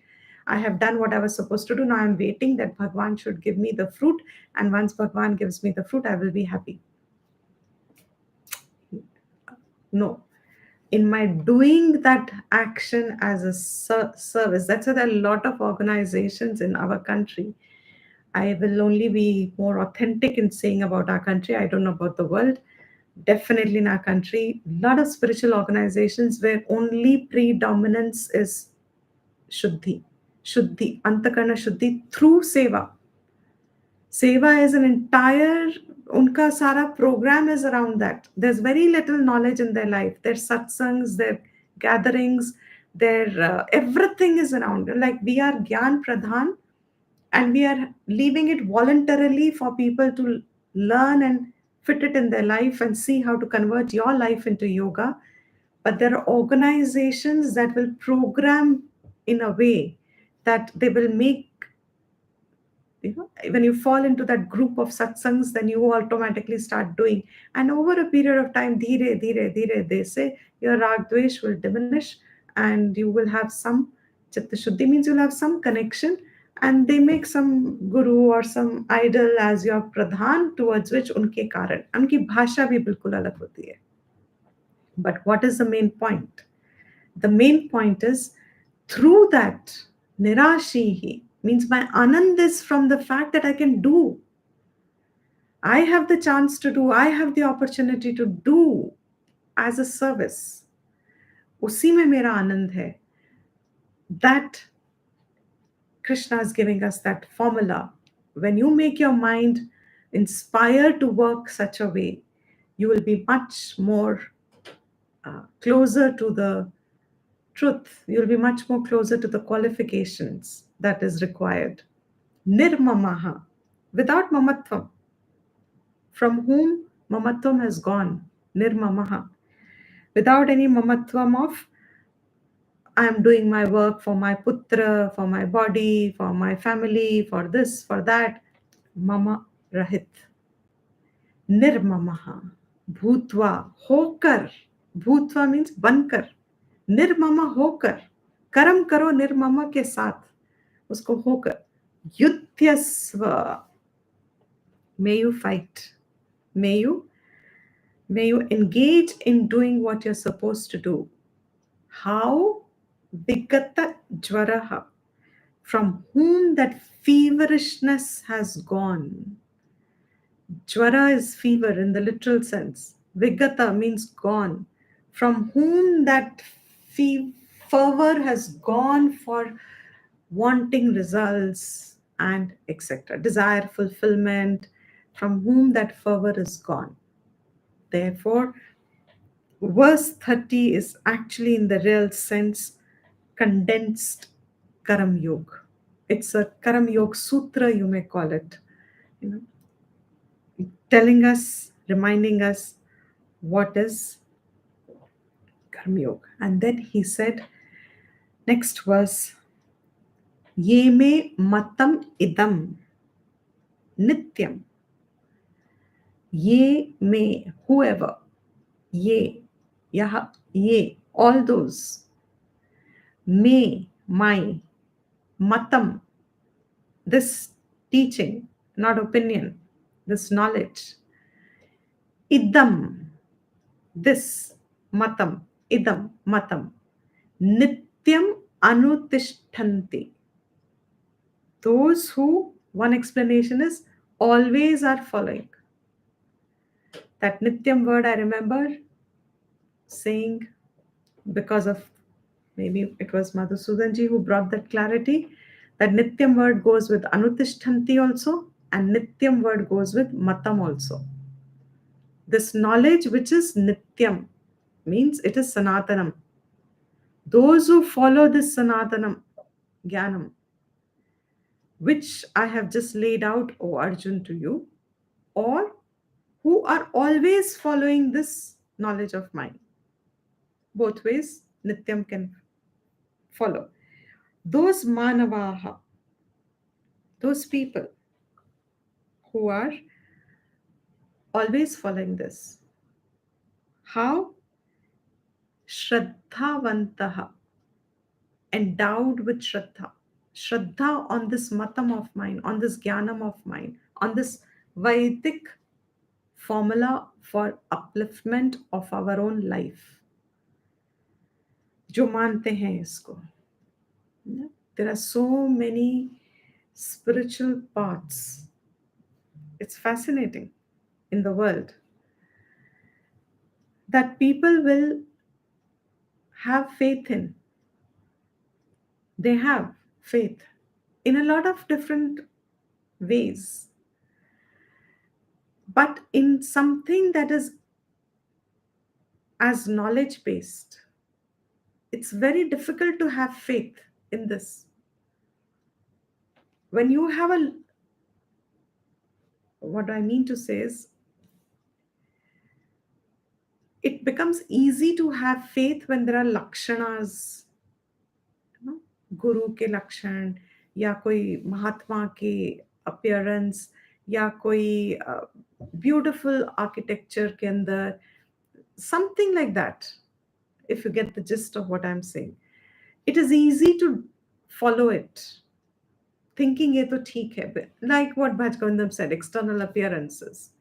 I have done what I was supposed to do. Now I'm waiting that Bhagwan should give me the fruit, and once Bhagwan gives me the fruit, I will be happy. No. In my doing that action as a service, that's why there are a lot of organizations in our country. I will only be more authentic in saying about our country. I don't know about the world. Definitely in our country, a lot of spiritual organizations where only predominance is Shuddhi, Antakarna Shuddhi through Seva. Seva is an entire, unka sara program is around that. There's very little knowledge in their life. Their satsangs, their gatherings, their everything is around. Like we are Gyan Pradhan, and we are leaving it voluntarily for people to learn and fit it in their life and see how to convert your life into yoga. But there are organizations that will program in a way that they will make, when you fall into that group of satsangs, then you automatically start doing. And over a period of time, dhire, they say your rag dvesh will diminish and you will have some chitta shuddhi, means you'll have some connection, and they make some guru or some idol as your pradhan, towards which unke karan unki bhasha bhi bilkul alag hoti hai. But what is the main point? The main point is through that nirashihi, means my anand is from the fact that I can do. I have the chance to do, I have the opportunity to do as a service. Usi mein mera anand hai. That Krishna is giving us that formula. When you make your mind inspired to work such a way, you will be much more closer to the truth. You'll be much more closer to the qualifications that is required. Nirmamaha, without mamatvam, from whom mamatvam has gone. Nirmamaha, without any mamatvam of I am doing my work for my putra, for my body, for my family, for this, for that. Mama rahit. Nirmamaha. Bhutva. Hokar. Bhutva means bankar. Nirmama hokar. Karam karo nirmama ke saath. Usko hokar. Yudhyasva. May you fight. May you engage in doing what you're supposed to do. How? Vigata jvaraha, from whom that feverishness has gone. Jvara is fever in the literal sense. Vigata means gone. From whom that fervor has gone for wanting results, and etc. Desire fulfillment, from whom that fervor is gone. Therefore, verse 30 is actually, in the real sense, condensed Karam Yoga. It's a Karam Yoga Sutra, you may call it, you know, telling us, reminding us what is Karam Yoga. And then he said, next verse, Ye me matam idam nityam. Ye me, whoever, ye, yah, ye, all those, me, my, matam, this teaching, not opinion, this knowledge, idam, this, matam, idam, matam, nityam anutishtanti. Those who, one explanation is, always are following. That nityam word I remember saying, because of, maybe it was Madhusudanji who brought that clarity, that nityam word goes with anutishtanti also, and nityam word goes with matam also. This knowledge which is nityam means it is sanatanam. Those who follow this sanatanam jnanam, which I have just laid out, O Arjun, to you, or who are always following this knowledge of mine. Both ways, nityam can follow. Those manavaha, those people who are always following this. How? Shraddhavantaha, endowed with Shraddha. Shraddha on this matam of mine, on this jnanam of mine, on this Vedic formula for upliftment of our own life. जो मानते हैं इसको. There are so many spiritual paths. It's fascinating in the world that people will have faith in. They have faith in a lot of different ways, but in something that is as knowledge based, it's very difficult to have faith in this. When you have what I mean to say is, it becomes easy to have faith when there are lakshanas, गुरु के लक्षण, या कोई महात्मा के appearance, या कोई beautiful architecture के अंदर, something like that. If you get the gist of what I'm saying, it is easy to follow it, thinking ये तो ठीक है, like what Bhajgavandam said, external appearances.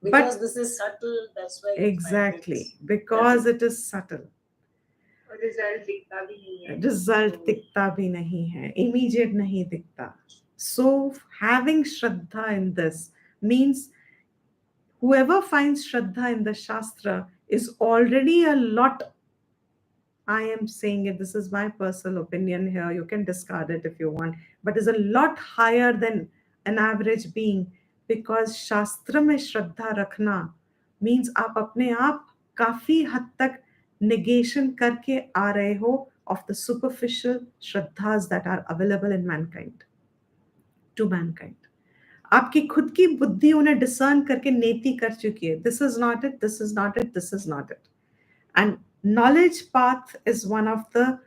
Because this is subtle, that's why. Exactly, because it is subtle. Result दिखता भी नहीं है. Result दिखता भी नहीं है, immediate नहीं दिखता. So having Shraddha in this means whoever finds Shraddha in the Shastra is already a lot. I am saying it, this is my personal opinion here, you can discard it if you want, but is a lot higher than an average being, because Shastra में Shraddha रखना means आप अपने आप काफी हद तक negation करके आ रहे हो of the superficial Shraddhas that are available in mankind, to mankind. आपकी खुद की बुद्धि उन्हें discern करके नेति कर चुकी है. This is not it, this is not it, this is not it. And knowledge path is one of the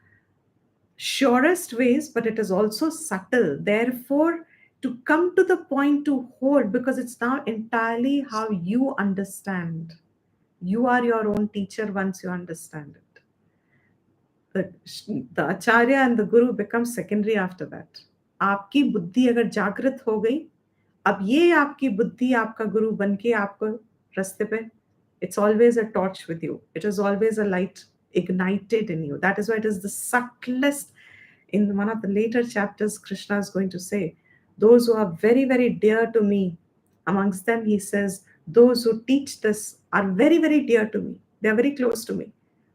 surest ways, but it is also subtle. Therefore, to come to the point to hold, because it's now entirely how you understand. You are your own teacher once you understand it. The acharya and the guru become secondary after that. आपकी बुद्धि अगर जागृत हो गई, अब ये आपकी बुद्धि आपका गुरु बनके आपको रास्ते पे, it's always a torch with you. It is always a light ignited in you. That is why it is the subtlest. In one of the later chapters, Krishna is going to say, those who are very, very dear to me, amongst them, he says, those who teach this are very, very dear to me. They are very close to me.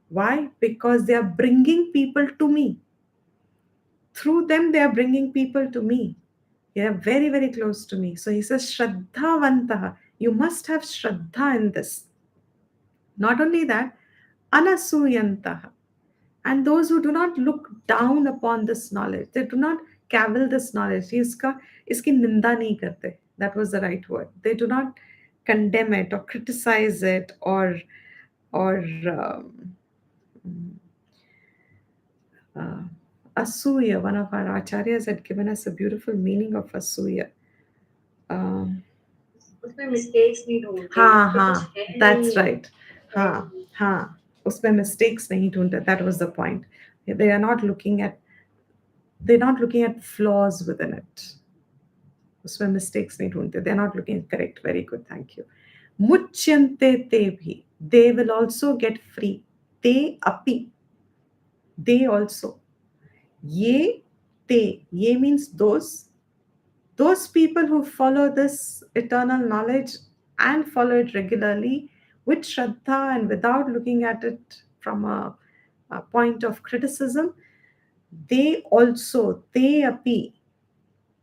Why? Because they are bringing people to me. Through them, they are bringing people to me. Yeah, very, very close to me. So he says, Shraddhavantaha. You must have Shraddha in this. Not only that, Anasuyantaha. And those who do not look down upon this knowledge, they do not cavil this knowledge. Iski ninda nahi karte. That was the right word. They do not condemn it or criticize it or uh, asuya. One of our acharyas had given us a beautiful meaning of asuya. Um, उसमें mistakes नहीं ढूंढते हाँ कि कुछ हाँ, है that's नहीं right. है हाँ नहीं। हाँ, उसमें mistakes नहीं ढूंढते. That was the point. They are not looking at flaws within it. उसमें mistakes नहीं ढूंढते. They are not looking correct. Very good, thank you. मुच्यन्ते ते भी. They will also get free. Te api. They also. Ye te. Ye means those. Those people who follow this eternal knowledge and follow it regularly with Shraddha and without looking at it from a point of criticism, they also, te api,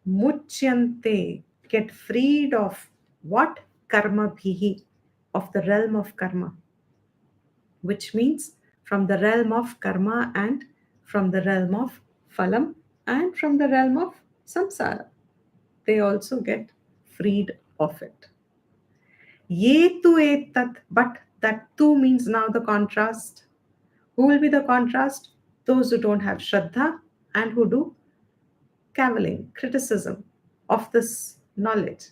muchyante, get freed of what? Karma bhihi, of the realm of karma, which means from the realm of karma and from the realm of phalam and from the realm of samsara. They also get freed of it. Ye tu etat, but that tu means now the contrast. Who will be the contrast? Those who don't have Shraddha and who do cavilling, criticism of this knowledge.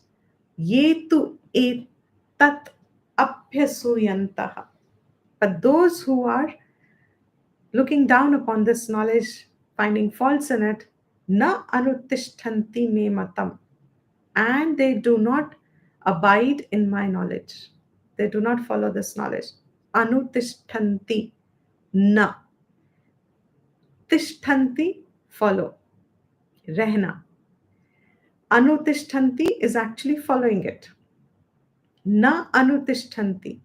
Ye tu etat apyasuyantaha. But those who are looking down upon this knowledge, finding faults in it, na anutishtanti me matam, and they do not abide in my knowledge. They do not follow this knowledge. Anutishtanti, na. Tishtanti, follow. Rehna. Anutishtanti is actually following it. Na anutishtanti.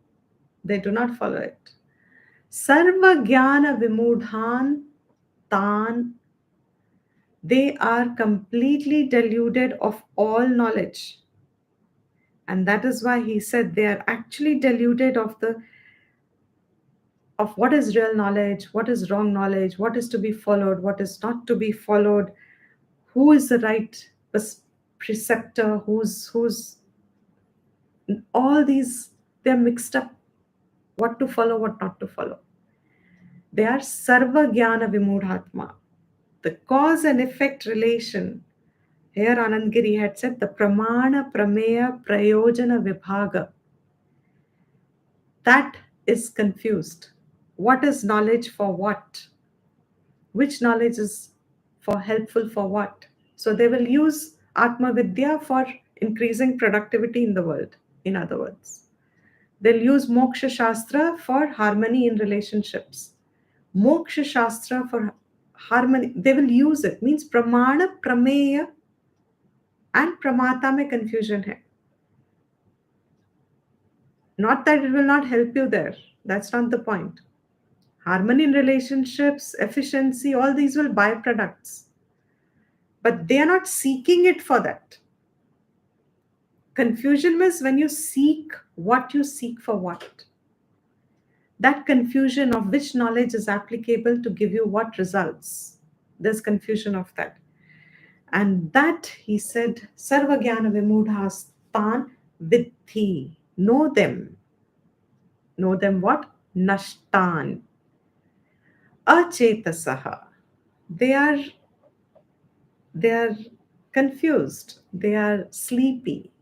They do not follow it. Sarva jnana vimudhan tan. They are completely deluded of all knowledge. And that is why he said they are actually deluded of what is real knowledge, what is wrong knowledge, what is to be followed, what is not to be followed, who is the right preceptor, who's all these, they're mixed up, what to follow, what not to follow. They are sarva jnana vimudhatma. The cause and effect relation. Here Anandgiri had said the pramana prameya prayojana vibhaga. That is confused. What is knowledge for what? Which knowledge is for helpful for what? So they will use Atma Vidya for increasing productivity in the world, in other words. They'll use Moksha Shastra for harmony in relationships. Moksha Shastra for harmony, they will use it. Means Pramana, Prameya and Pramata mein confusion hai. Not that it will not help you there. That's not the point. Harmony in relationships, efficiency, all these will byproducts. But they are not seeking it for that. Confusion means when you seek what you seek for what. That confusion of which knowledge is applicable to give you what results. There's confusion of that. And that, he said, Sarva Jnana Vimudhas Tan Vidhi. Know them. Know them what? Nashtan. Achetasaha. They are confused. They are sleepy.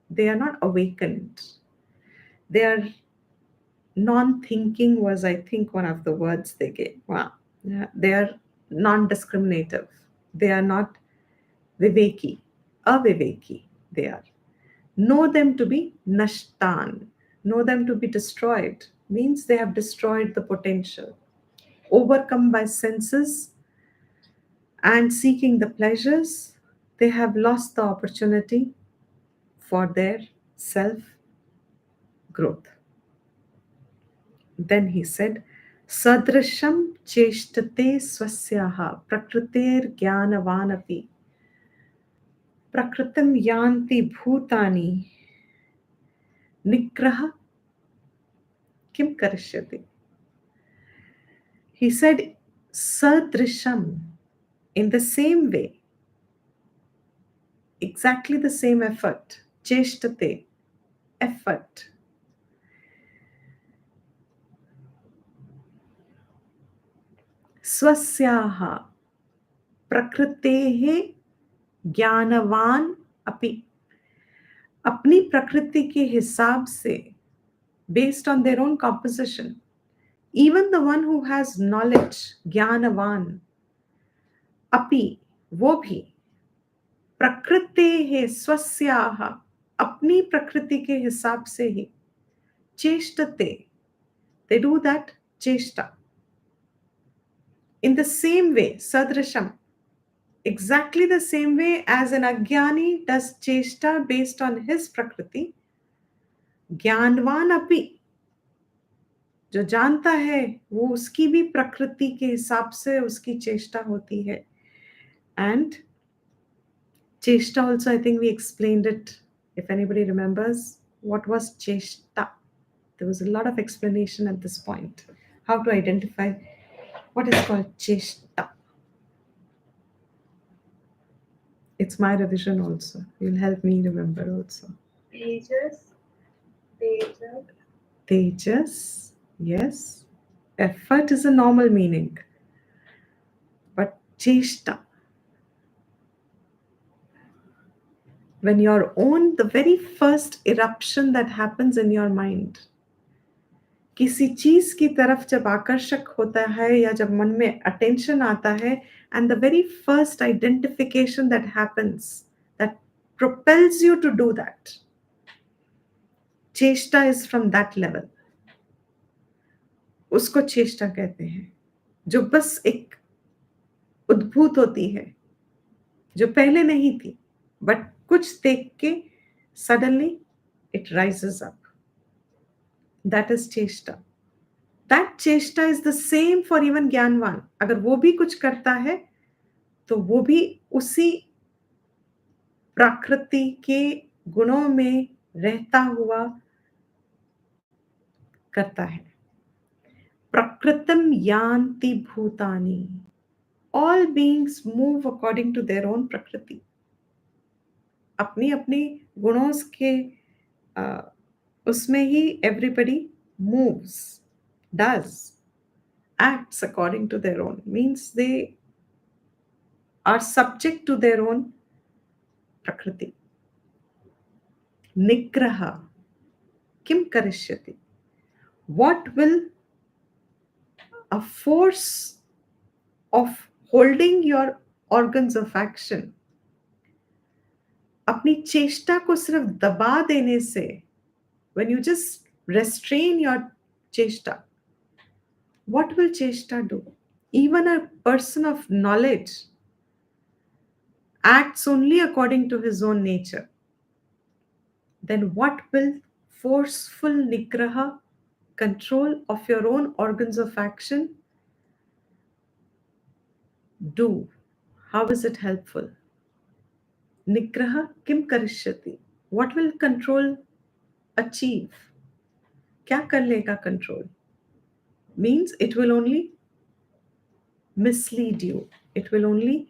They are not awakened. They are non-thinking was, I think, one of the words they gave. Wow. Yeah, they are non-discriminative. They are not viveki, aviveki. They are. Know them to be nashtan. Know them to be destroyed. Means they have destroyed the potential. Overcome by senses and seeking the pleasures, they have lost the opportunity for their self growth. Then he said, Sadrasham cheshtate swasyaha prakriter jnanavanapi. prakritim yanti bhutani nigraha kim karishyati. He said, sadrisham, in the same way, exactly the same effort, cheshtate, effort. Swasyaha प्रकृतेः ज्ञानवान अपि, अपनी प्रकृति के हिसाब से, based on their own composition, even the one who has knowledge, ज्ञानवान, अपि, वो भी, प्रकृतेः स्वस्याः, अपनी प्रकृति के हिसाब से ही, चेष्टते, they do that चेष्टा. In the same way, sadrisham, exactly the same way as an agyani does cheshta based on his prakriti, ज्ञानवान अपि, जो जानता है वो उसकी भी प्रकृति के हिसाब से उसकी चेष्टा होती है. And cheshta also, I think we explained it, if anybody remembers what was cheshta. There was a lot of explanation at this point, how to identify what is called cheshta. It's my revision also. You'll help me remember also. Tejas, Tejas, Tejas, yes. Effort is a normal meaning. But cheshta, when your own, the very first eruption that happens in your mind, किसी चीज की तरफ जब आकर्षक होता है या जब मन में अटेंशन आता है, and the very first identification that happens, that propels you to do that, चेष्टा is from that level. उसको चेष्टा कहते हैं, जो बस एक उद्भूत होती है, जो पहले नहीं थी, बट कुछ देख के suddenly it rises up. That is चेष्टा. That चेष्टा is the same for even ज्ञानवान. अगर वो भी कुछ करता है तो वो भी उसी प्रकृति के गुणों में रहता हुआ करता है. प्रकृतिम यान्ति भूतानि. All beings move according to their own prakriti. अपनी अपनी गुणों के उसमें ही everybody moves, does, acts according to their own. Means they are subject to their own prakriti. Nigraha. Kim karishyati. What will a force of holding your organs of action, अपनी चेष्टा को सिर्फ दबा देने से, when you just restrain your cheshta, what will cheshta do? Even a person of knowledge acts only according to his own nature. Then what will forceful nigraha, control of your own organs of action, do? How is it helpful? Nigraha kim karishyati. What will control achieve? क्या कर लेगा control? Means it will only mislead you. It will only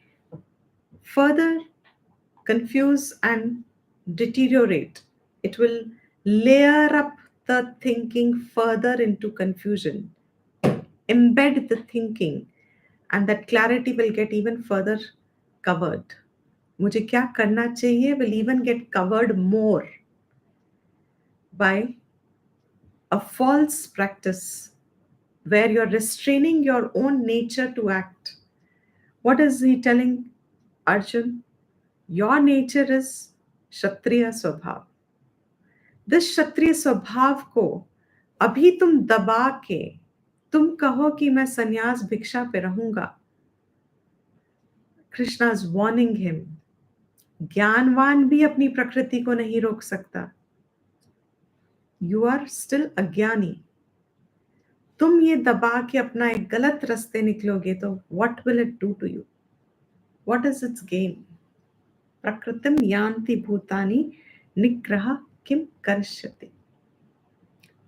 further confuse and deteriorate. It will layer up the thinking further into confusion, embed the thinking, and that clarity will get even further covered. मुझे क्या करना चाहिए will even get covered more by a false practice where you're restraining your own nature to act. What is he telling Arjun? Your nature is Kshatriya Swabhav. This Kshatriya Swabhav को अभी तुम दबा के तुम कहो कि मैं संन्यास भिक्षा पे रहूंगा. Krishna is warning him. ज्ञानवान भी अपनी प्रकृति को नहीं रोक सकता. You are still अज्ञानी. तुम ये दबा के अपना एक गलत रास्ते निकलोगे तो what will it do to you? What is its gain? prakritim yanti bhutani nigraha kim karishyati.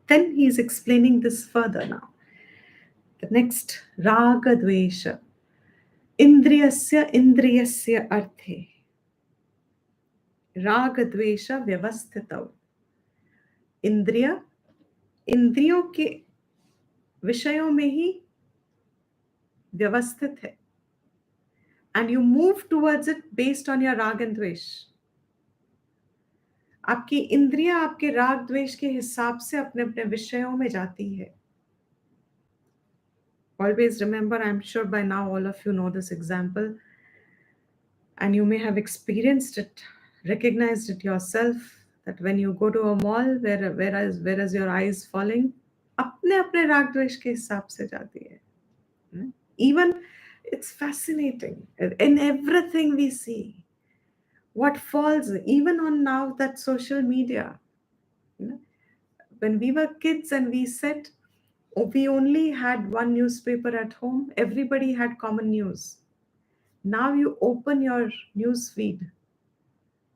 Then he is explaining this further now. The next, raga dvesha. Indriyasya indriyasya arthe. राग द्वेष व्यवस्थित. इंद्रिय इंद्रियों के विषयों में ही व्यवस्थित है. And you move towards it based on your राग एंड द्वेष. आपकी इंद्रियां आपके राग द्वेष के हिसाब से अपने अपने विषयों में जाती है. Always remember, I'm sure by now all of you know this example and you may have experienced it, recognized it yourself, that when you go to a mall, where is your eyes falling? अपने अपने राग द्वेष के हिसाब से जाती है. Even it's fascinating in everything we see. What falls, even on now that social media. When we were kids and we said, we only had one newspaper at home, everybody had common news. Now you open your news feed,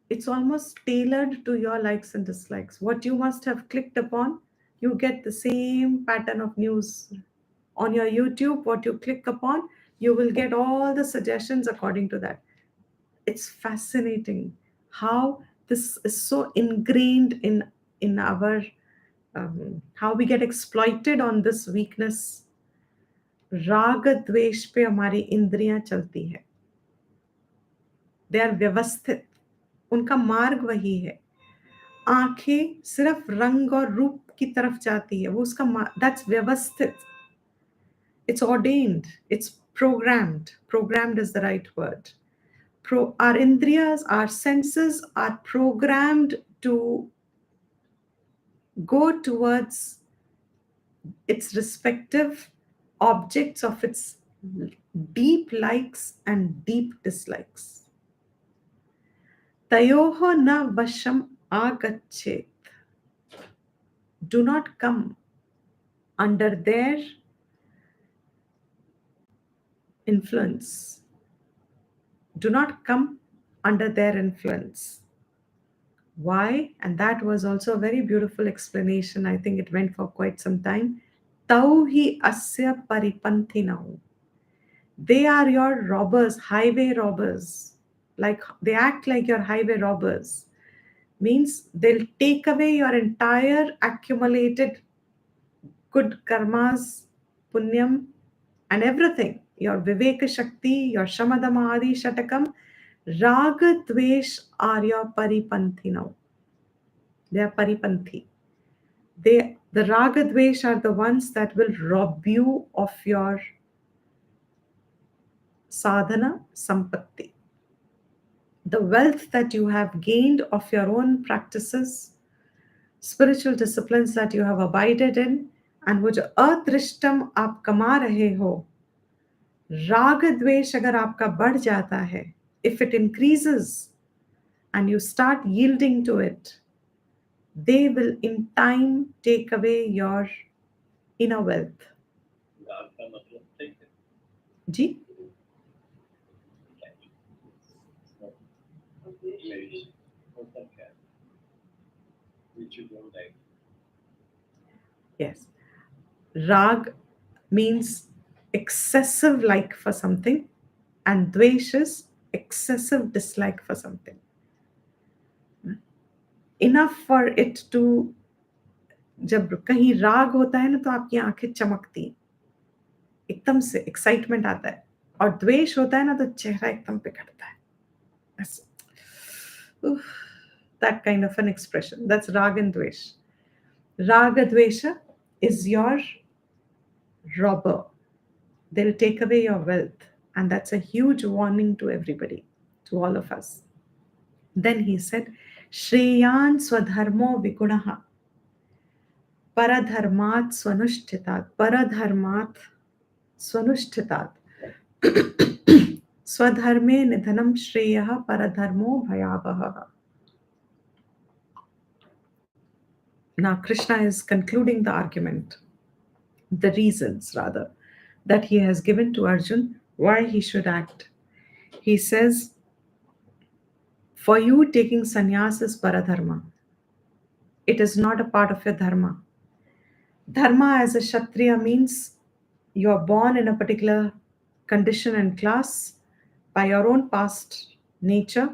it's almost tailored to your likes and dislikes. What you must have clicked upon, you get the same pattern of news. On your YouTube, what you click upon, you will get all the suggestions according to that. It's fascinating how this is so ingrained in our how we get exploited on this weakness. राग द्वेष पे हमारी इंद्रियां चलती है. They are व्यवस्थित. उनका मार्ग वही है. आंखें सिर्फ रंग और रूप की तरफ जाती है. वो उसका दैट्स व्यवस्थित. It's ordained. It's programmed. Programmed is the right word. Our indriyas, our senses are programmed to go towards its respective objects of its deep likes and deep dislikes. Tayoho na vasham agachet. Do not come under their influence. Do not come under their influence. Why? And that was also a very beautiful explanation. I think it went for quite some time. Tau hi asya paripanthinau. They are your robbers, highway robbers. Like they act like your highway robbers. Means they'll take away your entire accumulated good karmas, punyam, and everything. Your viveka shakti, your shamadama adi shatakam. Raga dvesh are your paripanthi now. They are paripanthi. The raga dvesh are the ones that will rob you of your sadhana sampatti. The wealth that you have gained of your own practices, spiritual disciplines that you have abided in, and wo jo adrishtam aap kama rahe ho, raga dvesh agar aapka बढ़ जाता है, if it increases and you start yielding to it, they will in time take away your inner wealth. Ji? Yes. Rag means excessive like for something, and dvesh is excessive dislike for something. Enough for it to, जब कहीं राग होता है ना तो आपकी आंखें चमकती हैं, एकदम से एक्साइटमेंट आता है, और द्वेष होता है ना तो चेहरा एकदम पिघलता है. That kind of an expression. That's rag and dvesh. Raga dvesha is your robber. They'll take away your wealth. And that's a huge warning to everybody, to all of us. Then he said, Shreyan swadharmo vigunaha. Paradharmat swanushthitat. Paradharmat swanushthitat. Swadharme nidhanam shreyaha paradharmo bhayavaha. Now Krishna is concluding the argument, the reasons rather, that he has given to Arjun why he should act. He says, For you, taking sannyas is paradharma. It is not a part of your dharma. Dharma as a Kshatriya means you are born in a particular condition and class by your own past nature.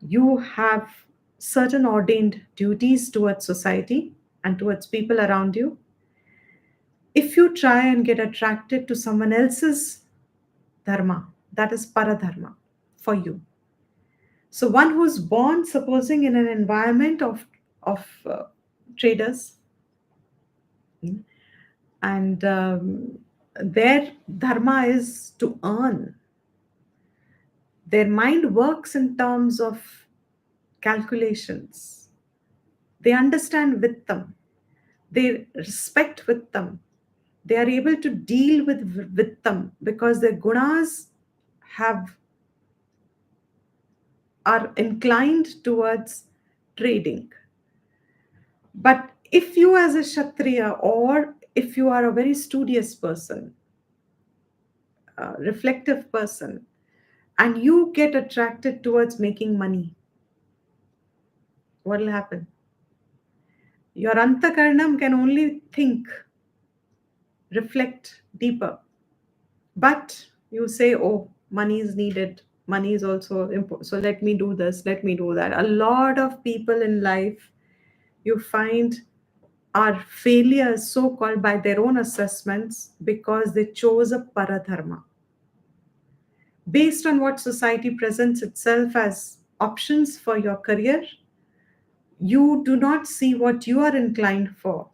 You have certain ordained duties towards society and towards people around you. If you try and get attracted to someone else's dharma, that is paradharma for you. So one who's born, supposing in an environment of traders, and their dharma is to earn. Their mind works in terms of calculations. They understand with them. They respect with them. They are able to deal with them because their gunas have are inclined towards trading. But if you as a Kshatriya, or if you are a very studious person, reflective person, and you get attracted towards making money, what will happen? Your antakarnam can only think, reflect deeper. But you say, oh, money is needed. Money is also important. So let me do this, let me do that. A lot of people in life, you find, are failures, so called, by their own assessments because they chose a paradharma. Based on what society presents itself as options for your career, you do not see what you are inclined for,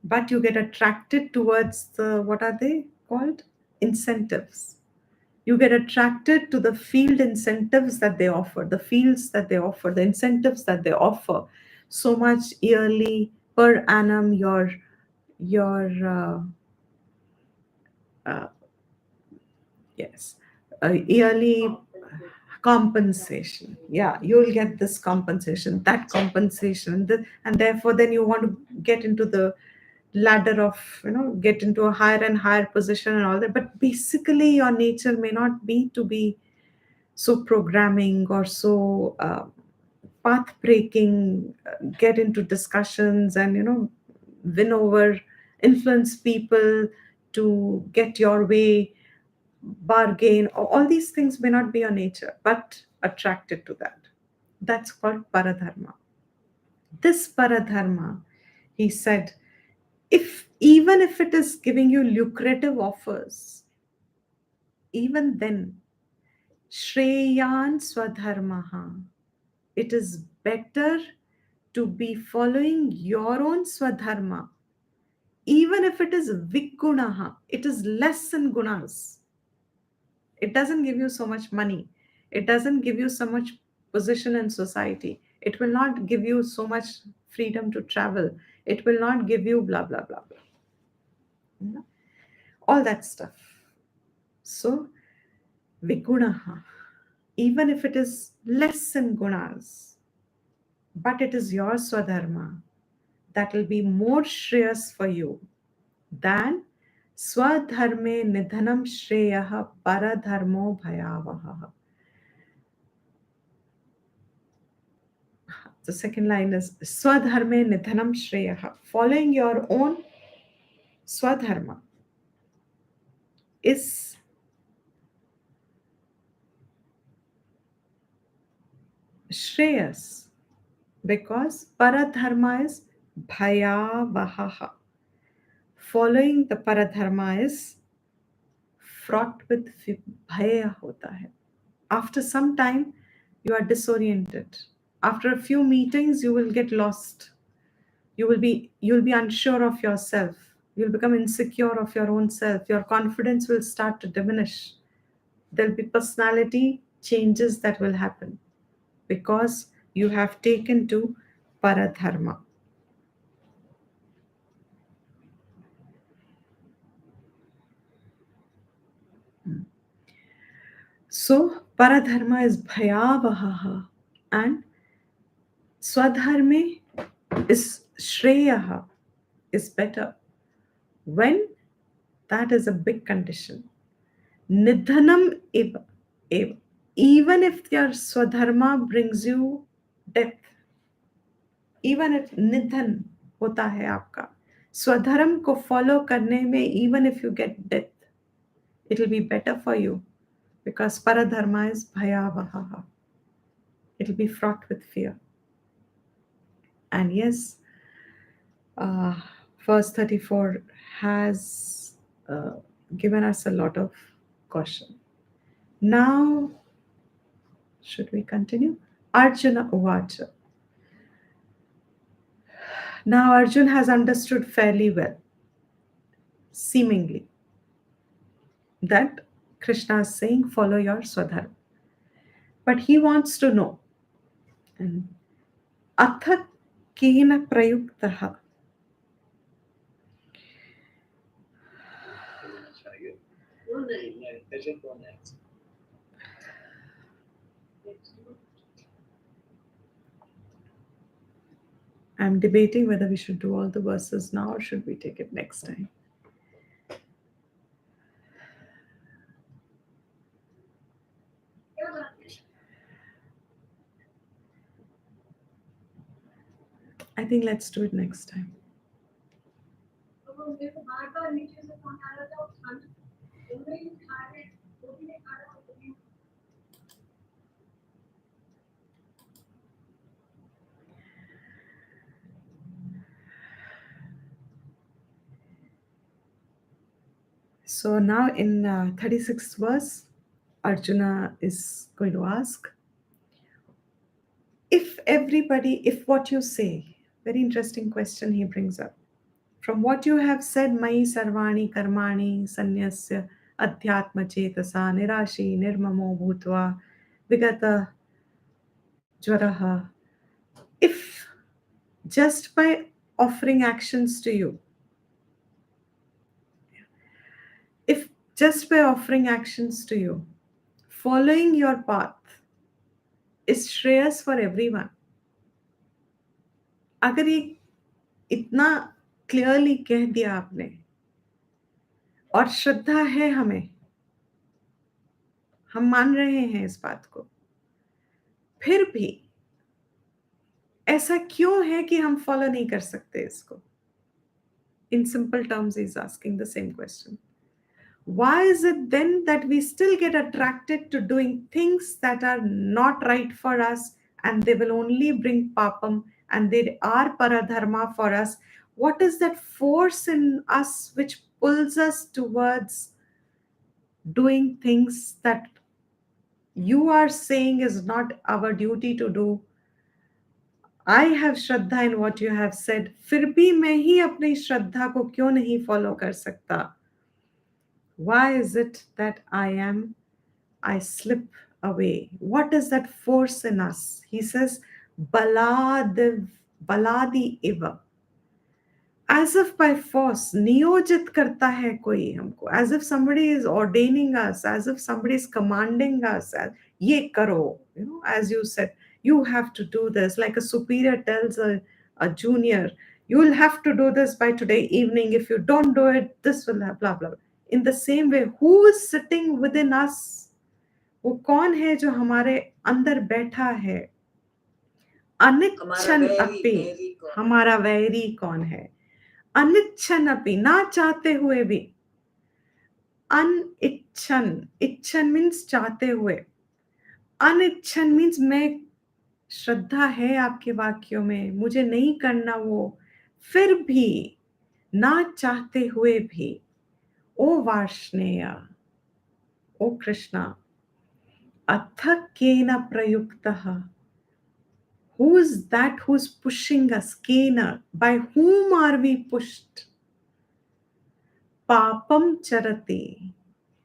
but you get attracted towards the, what are they called? Incentives. You get attracted to the field incentives that they offer, the fields that they offer, the incentives that they offer. So much yearly, per annum, your uh, yes, yearly compensation. Yeah, you'll get this compensation, that compensation, and therefore then you want to get into the ladder of, get into a higher and higher position and all that. But basically your nature may not be to be so programming or so path breaking, get into discussions and win over, influence people to get your way, bargain. All these things may not be your nature, but attracted to that. That's called paradharma. This paradharma, he said, if even if it is giving you lucrative offers, even then, shreyan swadharmaha, it is better to be following your own swadharma, even if it is vigunaha, it is less in gunas. It doesn't give you so much money. It doesn't give you so much position in society. It will not give you so much freedom to travel. It will not give you blah, blah, blah, blah. All that stuff. So, vigunaha, even if it is less in gunas, but it is your swadharma, that will be more shreyas for you than swadharme nidhanam shreyaha paradharmo bhayavaha. The second line is swadharme nidhanam shreyaha. Following your own swadharma is shreyas, because paradharma is bhayavaha. Following the paradharma is fraught with bhaya hota hai. After some time, you are disoriented. After a few meetings, you will get lost. You'll be unsure of yourself. You'll become insecure of your own self. Your confidence will start to diminish. There'll be personality changes that will happen because you have taken to paradharma. So paradharma is bhayavaha and swadharme is shreyaha, is better. When? That is a big condition. Nidhanam eva. even if your swadharma brings you death, even if निधन होता है आपका, स्वधर्म को follow करने में, even if you get death, it will be better for you, because paradharma is bhayavaha. It will be fraught with fear. And yes, verse 34 has given us a lot of caution. Now, should we continue? Arjuna Uvacha. Now Arjun has understood fairly well, seemingly, that Krishna is saying, follow your swadharma. But he wants to know, and atha kena prayuktaha. I'm debating whether we should do all the verses now or should we take it next time. I think let's do it next time. So now in 36th verse, Arjuna is going to ask, if what you say, very interesting question he brings up. From what you have said, Mai Sarvani Karmani Sanyasya Adhyatma Chetasa Nirashi Nirmamo Bhutva Vigata Jwaraha. If just by offering actions to you, following your path is shreyas for everyone. अगर ये इतना clearly कह दिया आपने और श्रद्धा है हमें, हम मान रहे हैं इस बात को, फिर भी ऐसा क्यों है कि हम फॉलो नहीं कर सकते इसको? In simple terms, he is asking the same question. Why is it then that we still get attracted to doing things that are not right for us, and they will only bring papam, and they are paradharma for us? What is that force in us which pulls us towards doing things that you are saying is not our duty to do? I have Shraddha in what you have said. फिर भी मैं ही अपनी श्रद्धा को क्यों नहीं follow कर सकता? Why is it that I slip away? What is that force in us? He says, baladi iva. As if by force, niyojit karta hai koi humko. As if somebody is ordaining us, as if somebody is commanding us. Ye karo, as you said, you have to do this. Like a superior tells a junior, you will have to do this by today evening. If you don't do it, this will have blah, blah. In the same way, who is sitting within us? वो कौन है जो हमारे अंदर बैठा है? अनिच्छन अपि, हमारा वैरी कौन है? अनिच्छन अपि, ना चाहते हुए भी. अनिच्छन, इच्छन मीन्स चाहते हुए. अनिच्छन मीन्स मैं, श्रद्धा है आपके वाक्यों में, मुझे नहीं करना वो, फिर भी, ना चाहते हुए भी. ओ वार्ष्णेय, ओ कृष्णा, अथ केन प्रयुक्तः. Who is that who's pushing us? Kena. By whom are we pushed? पापम चरते,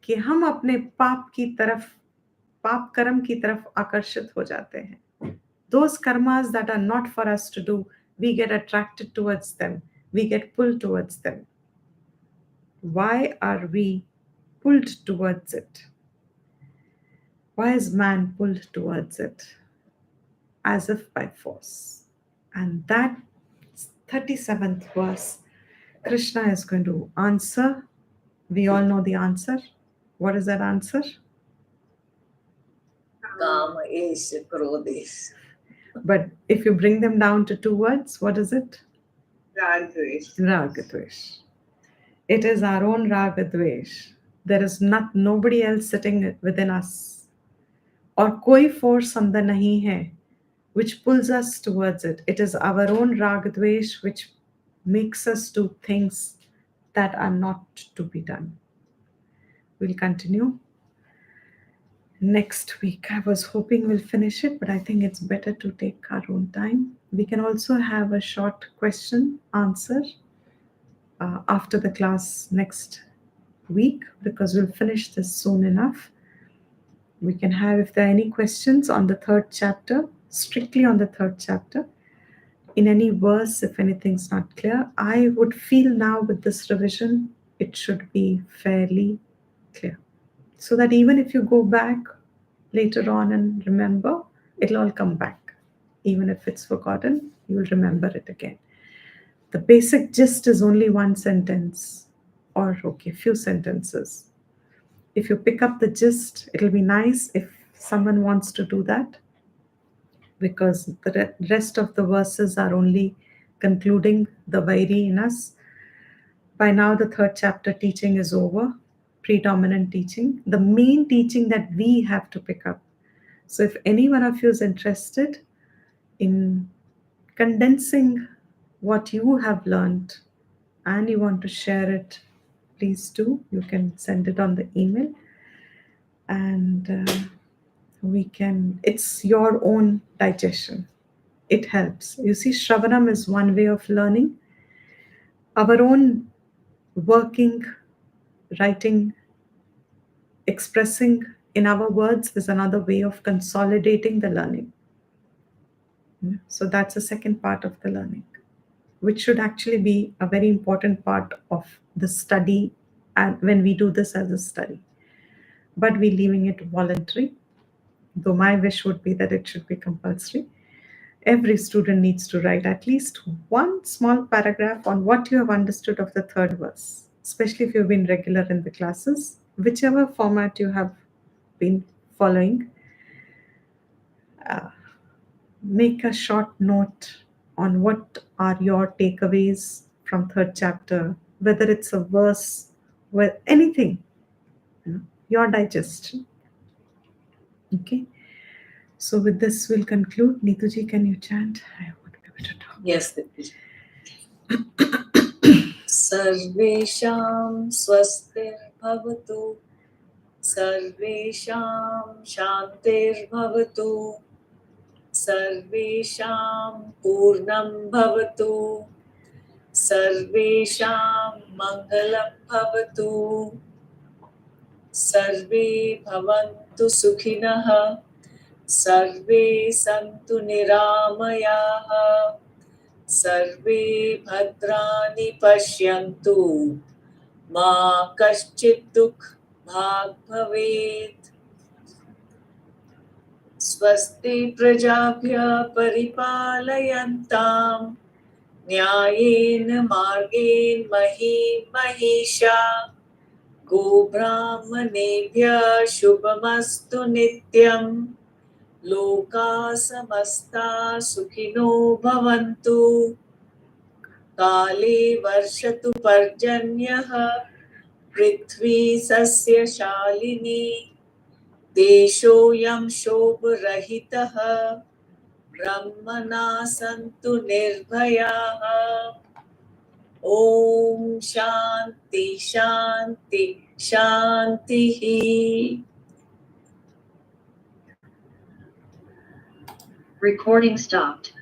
कि हम अपने पाप की तरफ, पाप कर्म की तरफ आकर्षित हो जाते हैं. Those karmas that are not for us to do, we get attracted towards them. We get pulled towards them. Why are we pulled towards it? Why is man pulled towards it? As if by force. And that 37th verse, Krishna is going to answer. We all know the answer. What is that answer? Kama esha krodesha. But if you bring them down to two words, what is it? Ragdvesh. Ragadvesh. It is our own Ragadvesh. There is nobody else sitting within us. Or koi force andar nahi hai, which pulls us towards it. It is our own Ragadvesh which makes us do things that are not to be done. We'll continue next week. I was hoping we'll finish it, but I think it's better to take our own time. We can also have a short question answer after the class next week because we'll finish this soon enough. We can have, if there are any questions on the third chapter, strictly on the third chapter, in any verse, if anything's not clear, I would feel now with this revision, it should be fairly clear. So that even if you go back later on and remember, it'll all come back. Even if it's forgotten, you'll remember it again. The basic gist is only one sentence or, okay, few sentences. If you pick up the gist, it'll be nice if someone wants to do that because the rest of the verses are only concluding the Vairi in us. By now, the third chapter teaching is over, predominant teaching, the main teaching that we have to pick up. So, if any one of you is interested in condensing what you have learned and you want to share it, please do. You can send it on the email and it's your own digestion. It helps. You see, Shravanam is one way of learning. Our own working, writing, expressing in our words is another way of consolidating the learning. So that's the second part of the learning, which should actually be a very important part of the study and when we do this as a study. But we're leaving it voluntary, though my wish would be that it should be compulsory. Every student needs to write at least one small paragraph on what you have understood of the third verse, especially if you've been regular in the classes, whichever format you have been following. Make a short note on what are your takeaways from third chapter, whether it's a verse, anything, your digestion. Okay. So with this, we'll conclude. Neetuji, can you chant? I want to be able to talk. Yes, Dipti. Sarvesham swastir bhavatu. Sarvesham shantir bhavatu. Sarvesham purnam bhavatu. Sarvesham mangalam bhavatu. Sarve bhavantu sukhinah. Sarve santu niramayaha. Sarve bhadrani pashyantu. Ma kaschid dukh bhag bhavet. Swasti prajabhya paripalayantam. Nyayena margen mahi mahisha. Go brahmanebhya shubhamastu nityam. Loka samasta sukhino bhavantu. Kale varshatu parjanyah. Prithvi sasya shalini. Deshoyam shobhrahitah. Brahmana santu nirbhayaः. Om Shanti Shanti Shanti. Recording stopped.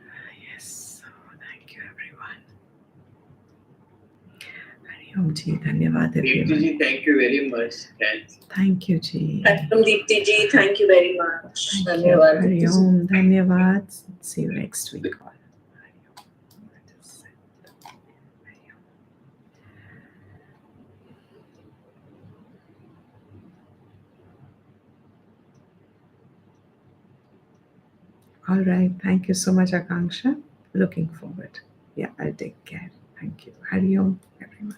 Yes. Thank you, everyone. Hari Om Ji. Dhanyavad, everyone. Deepti ji, thank you very much. Thanks. Thank you, Ji. Deepti ji, thank you very much. Thank you. Dhanyavad, Hari Deepti ji. Om. Dhanyavad. See you next week. All. Hari Om. Let us say. Hari Om. All right. Thank you so much, Akanksha. Looking forward. Yeah, I'll take care. Thank you. Hari Om, everyone.